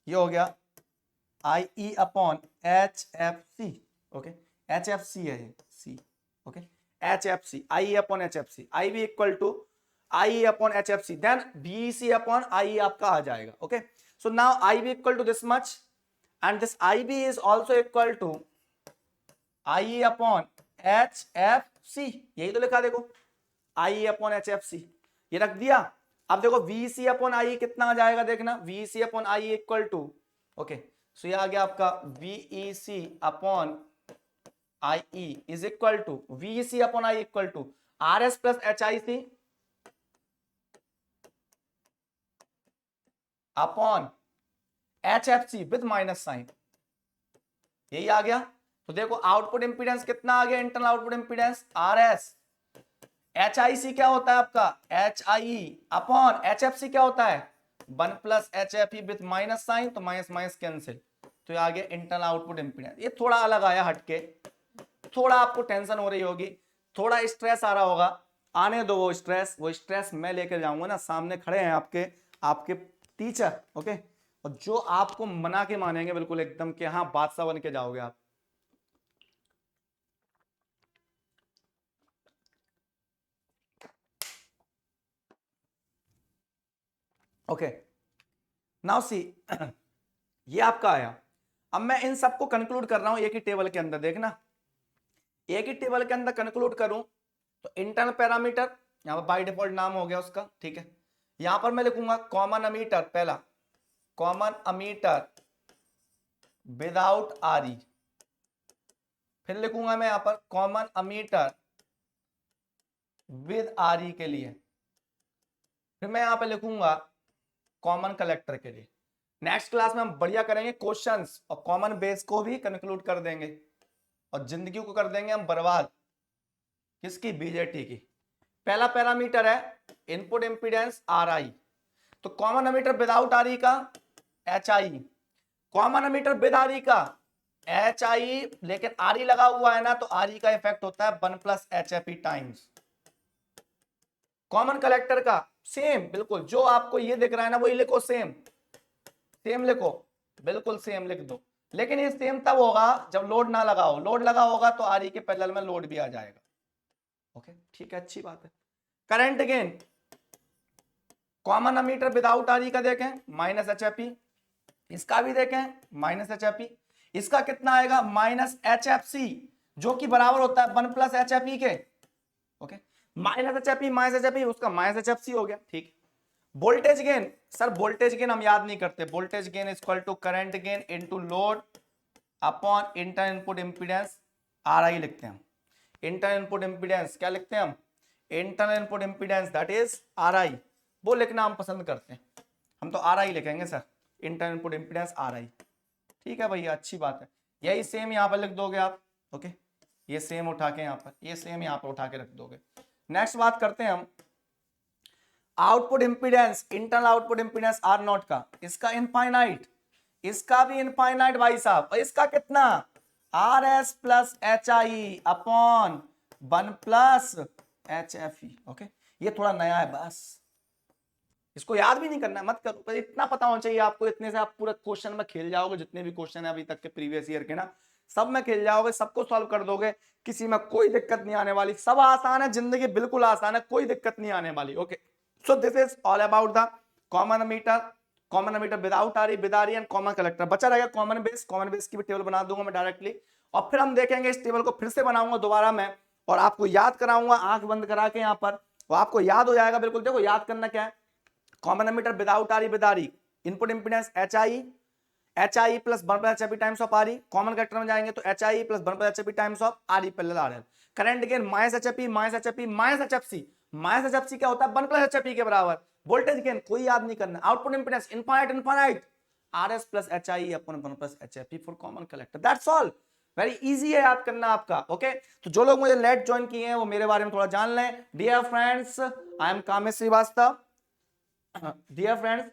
ये हो गया IE upon HFC। Okay, HFC है ये C। Okay, HFC, IE upon HFC, IB equal to IE upon HFC, then VEC upon IE आपका आ जाएगा। Okay, so now IB equal to this much and this IB is also equal to IE upon HFC, यही तो लिखा देखो, IE upon HFC, ये रख दिया। अब देखो VEC अपॉन IE कितना आ जाएगा, देखना VEC upon IE equal to, okay, so ये आ गया आपका VEC upon IE is equal to VEC upon IE equal to RS plus HIC upon HFC with minus sign, यही आ गया। तो देखो आउटपुट इंपीडेंस कितना आ गया, internal output impedance RS, HIC क्या होता है आपका HIE अपॉन HFC क्या होता है 1 plus HFE with minus sign, तो माइनस माइनस कैंसिल, तो ये आ गया इंटरनल आउटपुट इंपीडेंस। ये थोड़ा अलग आया हटके, थोड़ा आपको टेंशन हो रही होगी, थोड़ा स्ट्रेस आ रहा होगा, आने दो वो स्ट्रेस मैं लेकर जाऊंगा ना, सामने खड़े हैं आपके टीचर। ओके, और जो आपको मना के मानेंगे बिल्कुल एकदम कि हाँ बादशाह बन के जाओगे आप। ओके, नाउ सी ये आपका आया। अब मैं इन सबको कंक्लूड कर रहा हूं एक ही टेबल के अंदर, देखना एक ही टेबल के अंदर कंक्लूड करूं तो इंटरनल पैरामीटर यहां पर बाय डिफॉल्ट नाम हो गया उसका, ठीक है। यहां पर मैं लिखूंगा कॉमन अमीटर, पहला कॉमन अमीटर विदाउट आरई, फिर लिखूंगा मैं यहां पर कॉमन अमीटर विद आरई के लिए, फिर मैं यहां पे लिखूंगा कॉमन कलेक्टर के लिए। नेक्स्ट क्लास में हम बढ़िया करेंगे क्वेश्चंस और कॉमन बेस को भी कंक्लूड कर देंगे और जिंदगी को कर देंगे हम बर्बाद, किसकी, बीजेटी की। पहला पैरामीटर है इनपुट इंपीडेंस आर आई, तो common emitter without R E का h I, common emitter with R E का एच आई, लेकिन आर ई लगा हुआ है ना तो आर ई का इफेक्ट होता है 1 plus H F E times. Common collector का सेम, बिल्कुल जो आपको ये दिख रहा है ना वही लिखो, सेम सेम लिखो, बिल्कुल सेम लिख दो। लेकिन ये सेम तब होगा जब लोड ना लगाओ, लोड लगा होगा तो आर ई के पैरेलल में लोड भी आ जाएगा। ओके ठीक है, अच्छी बात है। Current gain common emitter without R E का देखें माइनस एच एफ ई, इसका भी देखें माइनस एच एफ ई, इसका कितना आएगा माइनस एच एफ सी, जो कि बराबर होता है 1 प्लस एच एफ ई के। Okay minus H F E minus H F E, उसका माइनस एच एफ सी हो गया, ठीक। Voltage gain, sir voltage gain हम याद नहीं करते, voltage gain is equal to current gain into load upon inter input impedance R I लिखते हैं हम। इंटर इनपुट इंपीडेंस क्या लिखते हैं हम, inter input impedance that is R आई, वो लिखना हम पसंद करते हैं, हम तो आर आई लिखेंगे sir, inter input impedance R आई। ठीक है भैया, अच्छी बात है, यही सेम यहाँ पर लिख दोगे आप। ओके ये सेम उठा के यहाँ पर, ये सेम यहाँ पर उठा के रख दोगे। नेक्स्ट बात करते हैं हम output impedance, internal output impedance R naught का, इसका इनफाइनाइट, इसका भी इनफाइनाइट भाई साहब, और इसका कितना R S plus H I upon 1 plus H F E. Okay ये थोड़ा नया है, बस इसको याद भी नहीं करना है, मत करो, पर इतना पता होना चाहिए आपको, इतने से आप पूरा क्वेश्चन में खेल जाओगे, जितने भी क्वेश्चन है अभी तक के प्रीवियस ईयर के ना, सब में खेल जाओगे, सबको सॉल्व कर दोगे, किसी में कोई दिक्कत नहीं आने वाली, सब आसान है, जिंदगी बिल्कुल आसान है, कोई दिक्कत नहीं आने वाली। Okay so this is all about the common emitter without R E, with R E and common collector. बचा रहेगा कॉमन बेस की भी टेबल बना दूंगा मैं डायरेक्टली, और फिर हम देखेंगे इस टेबल को फिर से बनाऊंगा दोबारा मैं, और आपको याद कराऊंगा आंख बंद करा के यहाँ पर, वो आपको याद हो जाएगा बिल्कुल। देखो याद करना क्या है, common emitter without R E, with R E, input impedance H I plus 1 plus H F E times of R E, common collector में जाएंगे तो H I plus 1 plus H F E times of R E parallel R L. Current gain minus H F E minus H F E minus H F C, minus H F C क्या होता है 1 plus H F E के बराबर। Voltage gain कोई याद नहीं करना, output impedance infinite R S plus H I upon 1 plus H F E for common collector, that's all, very easy है याद करना आपका। ओके तो जो लोग मुझे लेट ज्वाइन किए हैं वो मेरे बारे में थोड़ा जान लें। Dear friends I am Kamesh Srivastava, dear friends,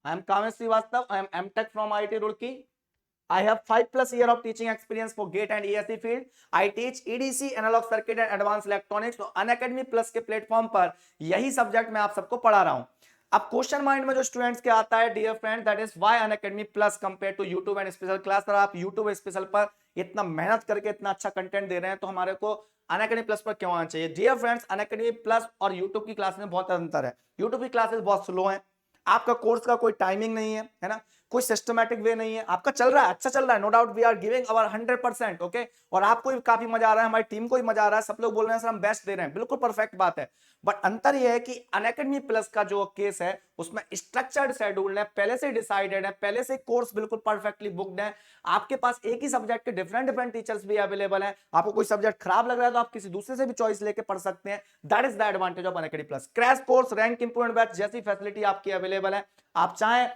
I am Kamesh Srivastava. I am MTech from IIT Roorkee. I have 5+ year of teaching experience for GATE and ESE field. I teach EDC, analog circuit and advanced electronics. तो Unacademy plus के platform पर यही subject मैं आप सबको पढ़ा रहा हूं। अब क्वेश्चन माइंड में जो स्टूडेंट्स के आता है, dear friend, that is why Unacademy plus compare to YouTube and special class. Sir आप यूट्यूब स्पेशल पर इतना मेहनत करके इतना अच्छा कंटेंट दे रहे हैं तो हमारे को अनअकैडमी प्लस पर क्यों आना चाहिए। डियर फ्रेंड्स अनअकैडमी प्लस और यूट्यूब की क्लास में बहुत अंतर है। यूट्यूब की क्लासेस बहुत स्लो हैं, आपका कोर्स का कोई टाइमिंग नहीं है ना, कोई सिस्टमैटिक वे नहीं है, आपका चल रहा है, अच्छा चल रहा है, no doubt we are giving our 100%। Okay और आपको भी काफी मजा आ रहा है, हमारी टीम को भी मजा आ रहा है, सब लोग बोल रहे हैं सर हम बेस्ट दे रहे हैं, बिल्कुल परफेक्ट बात है। बट अंतर यह है कि अनअकैडमी प्लस का जो केस है उसमें स्ट्रक्चर्ड शेड्यूल है, पहले से डिसाइडेड है, पहले से कोर्स बिल्कुल परफेक्टली बुक्ड है, आपके पास एक ही सब्जेक्ट के डिफरेंट टीचर्स भी अवेलेबल हैं, आपको कोई सब्जेक्ट खराब लग रहा है तो आप किसी दूसरे से भी चॉइस लेके पढ़ सकते हैं। That is the advantage of Unacademy plus. Crash course, rank improvement batch जैसी फैसिलिटी आपकी अवेलेबल है। आप चाहें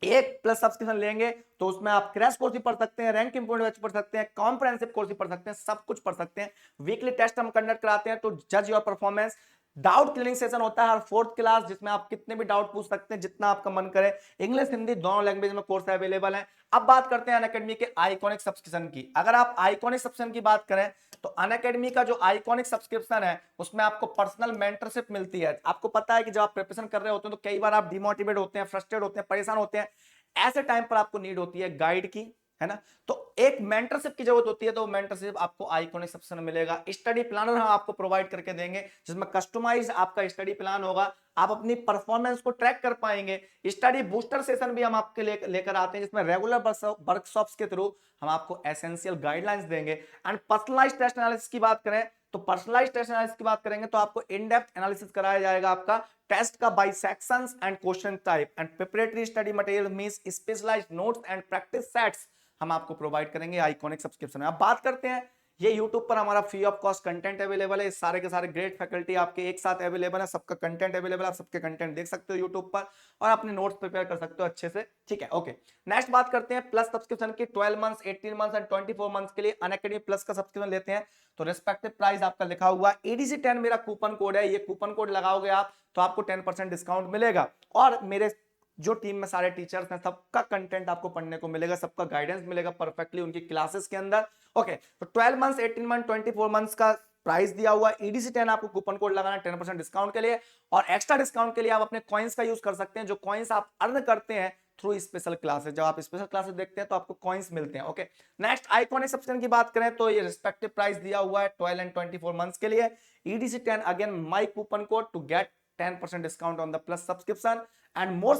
1+ सब्सक्रिप्शन लेंगे तो उसमें आप क्रैश कोर्स भी पढ़ सकते हैं, रैंक इंप्रूवमेंट बैच पढ़ सकते हैं, कॉम्प्रिहेंसिव कोर्स भी पढ़ सकते हैं, सब कुछ पढ़ सकते हैं। वीकली टेस्ट हम कंडक्ट कराते हैं टू जज your performance. Doubt clearing session होता है हर 4th क्लास, जिसमें आप कितने भी डाउट पूछ सकते हैं जितना आपका मन करे। इंग्लिश हिंदी दोनों लैंग्वेज में कोर्स अवेलेबल है। अब बात करते हैं अनअकैडमी के आइकॉनिक सब्सक्रिप्शन की। अगर आप आइकॉनिक सब्सक्रिप्शन की बात करें तो अनअकैडमी का जो आइकॉनिक सब्सक्रिप्शन है उसमें आपको पर्सनल मेंटरशिप मिलती है। आपको पता है कि जब आप प्रिपरेशन कर रहे होते हैं तो कई बार आप डिमोटिवेट होते हैं, फ्रस्ट्रेट होते हैं, परेशान होते हैं, ऐसे टाइम पर आपको नीड होती है गाइड की, है ना। तो एक मेंटरशिप की जरूरत होती है, तो मेंटरशिप आपको आइकॉनिक सबसे मिलेगा। स्टडी प्लानर हम आपको प्रोवाइड करके देंगे जिसमें कस्टमाइज आपका स्टडी प्लान होगा, आप अपनी परफॉर्मेंस को ट्रैक कर पाएंगे। स्टडी बूस्टर सेशन भी हम आपके लेकर आते हैं जिसमें रेगुलर वर्कशॉप्स के थ्रू हम आपको एसेंशियल गाइडलाइंस देंगे। एंड पर्सनलाइज्ड टेस्ट एनालिसिस की बात करें तो पर्सनलाइज्ड टेस्ट एनालिसिस की बात करेंगे तो आपको इन डेप्थ एनालिसिस कराया जाएगा आपका टेस्ट का by sections and question type. And preparatory study material means specialized notes and practice sets हम आपको प्रोवाइड करेंगे आइकॉनिक सब्सक्रिप्शन में। अब बात करते हैं, ये YouTube पर हमारा free of cost content available है, सारे के सारे ग्रेट फैकल्टी आपके एक साथ अवेलेबल है, सबका कंटेंट अवेलेबल है, आप सबके कंटेंट देख सकते हो YouTube पर और अपने नोट्स प्रिपेयर कर सकते हो अच्छे से, ठीक है। ओके, नेक्स्ट बात करते हैं प्लस सब्सक्रिप्शन की। 12 मंथ्स, 18 मंथ्स एंड 24 मंथ्स के लिए अनअकैडमी प्लस का सब्सक्रिप्शन लेते हैं तो रिस्पेक्टिव प्राइस आपका लिखा हुआ EDC 10 मेरा कूपन कोड है, ये कूपन कोड लगाओगे आप तो आपको 10% डिस्काउंट मिलेगा। और मेरे जो टीम में सारे टीचर्स हैं सबका कंटेंट आपको पढ़ने को मिलेगा, सबका गाइडेंस मिलेगा परफेक्टली उनकी क्लासेस के अंदर। ओके, तो 12 मंथ्स, 18 मंथ, 24 मंथ्स का प्राइस दिया हुआ, EDC 10 आपको कूपन कोड लगाना 10% डिस्काउंट के लिए। और एक्स्ट्रा डिस्काउंट के लिए आप अपने कॉइन्स का यूज कर सकते हैं, जो कॉइन्स आप अर्न करते हैं थ्रू स्पेशल क्लासेस। जब आप स्पेशल क्लासेस देखते हैं तो आपको कॉइन्स मिलते हैं। ओके, नेक्स्ट आइकॉनिक सब्सक्रिप्शन की बात करें तो ये रिस्पेक्टिव प्राइस दिया हुआ है 12 एंड 24 मंथ्स के लिए। EDC 10 again my coupon code to get 10% discount on the plus subscription and more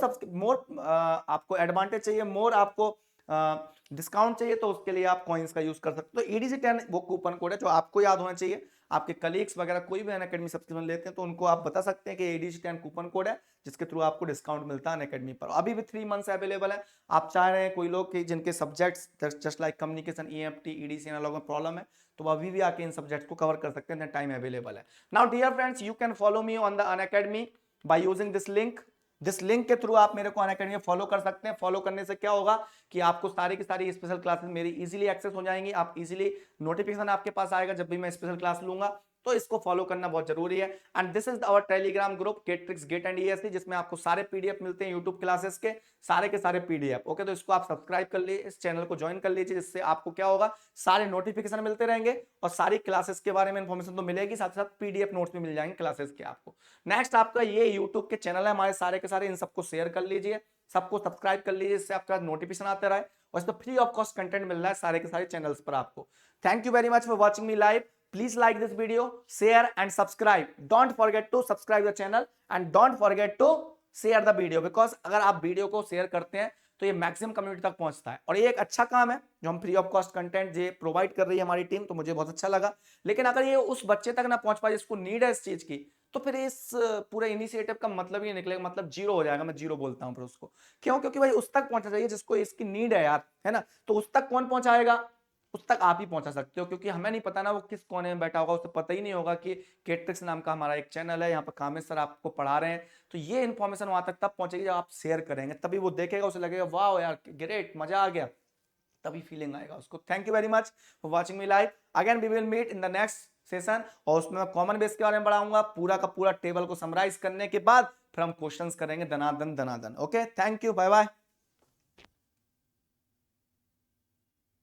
आपको एडवांटेज चाहिए, मोर आपको डिस्काउंट चाहिए तो उसके लिए आप कॉइन्स का यूज कर सकते हो। तो EDC 10 वो कूपन कोड है जो आपको याद होना चाहिए। आपके कलीग्स वगैरह कोई भी अनअकैडमी सब्सक्रिप्शन लेते हैं तो उनको आप बता सकते हैं कि EDC 10 कूपन कोड है जिसके थ्रू आपको डिस्काउंट मिलता है अनअकैडमी पर। अभी भी 3 मंथ्स अवेलेबल है। आप चाह रहे हैं कोई लोग कि जिनके subjects just like communication, EFT, EDC analog में प्रॉब्लम है तो वो अभी भी आके इन सब्जेक्ट्स को कवर कर सकते हैं, टाइम अवेलेबल है। Now dear friends, you can follow me on the Unacademy by using this link के थ्रू आप मेरे को अनअकैडमी में फॉलो कर सकते हैं। फॉलो करने से क्या होगा कि आपको सारी की सारी स्पेशल क्लासेस मेरी इजीली एक्सेस हो जाएंगी, आप इजीली नोटिफिकेशन आपके पास आएगा जब भी मैं स्पेशल क्लास लूंगा, तो इसको फॉलो करना बहुत जरूरी है। And this is our Telegram group केट्रिक्स गेट एंड ESC जिसमें आपको सारे पीडीएफ मिलते हैं यूट्यूब क्लासेस के सारे पीडीएफ। ओके, तो इसको आप सब्सक्राइब कर लीजिए, इस चैनल को ज्वाइन कर लीजिए जिससे आपको क्या होगा सारे नोटिफिकेशन मिलते रहेंगे और सारी क्लासेस के बारे में इंफॉर्मेशन तो मिलेगी, साथ साथ पीडीएफ नोट्स भी मिल जाएंगे क्लासेस के आपको। नेक्स्ट आपका ये यूट्यूब के चैनल है हमारे सारे के सारे, इन सबको शेयर कर लीजिए, सबको सब्सक्राइब कर लीजिए जिससे आपका नोटिफिकेशन आते रहे और इसमें फ्री ऑफ कॉस्ट कंटेंट मिल रहा है सारे के सारे चैनल्स पर आपको। Thank you very much for watching me live. Please like this video, share and subscribe. Don't forget to subscribe the channel and don't forget to share the video because अगर आप video को share करते हैं तो ये maximum community तक पहुंचता है और ये एक अच्छा काम है जो हम फ्री ऑफ कॉस्ट कंटेंट ये प्रोवाइड कर रही है हमारी टीम, तो मुझे बहुत अच्छा लगा। लेकिन अगर ये उस बच्चे तक ना पहुंच पाए जिसको नीड है इस चीज की तो फिर इस पूरे इनिशिएटिव का मतलब ही निकलेगा, मतलब जीरो हो जाएगा। मैं जीरो बोलता हूं फिर उसको, क्यों? क्योंकि भाई उस तक पहुंचना चाहिए जिसको इसकी नीड है यार, है ना। तो उस तक कौन पहुंचाएगा? उस तक आप ही पहुंचा सकते हो, क्योंकि हमें नहीं पता ना वो किस कोने में बैठा होगा, उसे पता ही नहीं होगा कि केट्रिक्स नाम का हमारा एक चैनल है, यहाँ पर कामेश सर आपको पढ़ा रहे हैं। तो ये इन्फॉर्मेशन वहां तक तब पहुंचेगी जब आप शेयर करेंगे, तभी वो देखेगा, उसे लगेगा वाह यार ग्रेट, मजा आ गया, तभी फीलिंग आएगा उसको। Thank you very much for watching me live. Again we will meet in the next session और उसमें मैं कॉमन बेस के बारे में पढ़ाऊंगा, पूरा का पूरा टेबल को समराइज करने के बाद फिर हम क्वेश्चंस करेंगे दनादन दनादन। Okay, thank you, bye bye.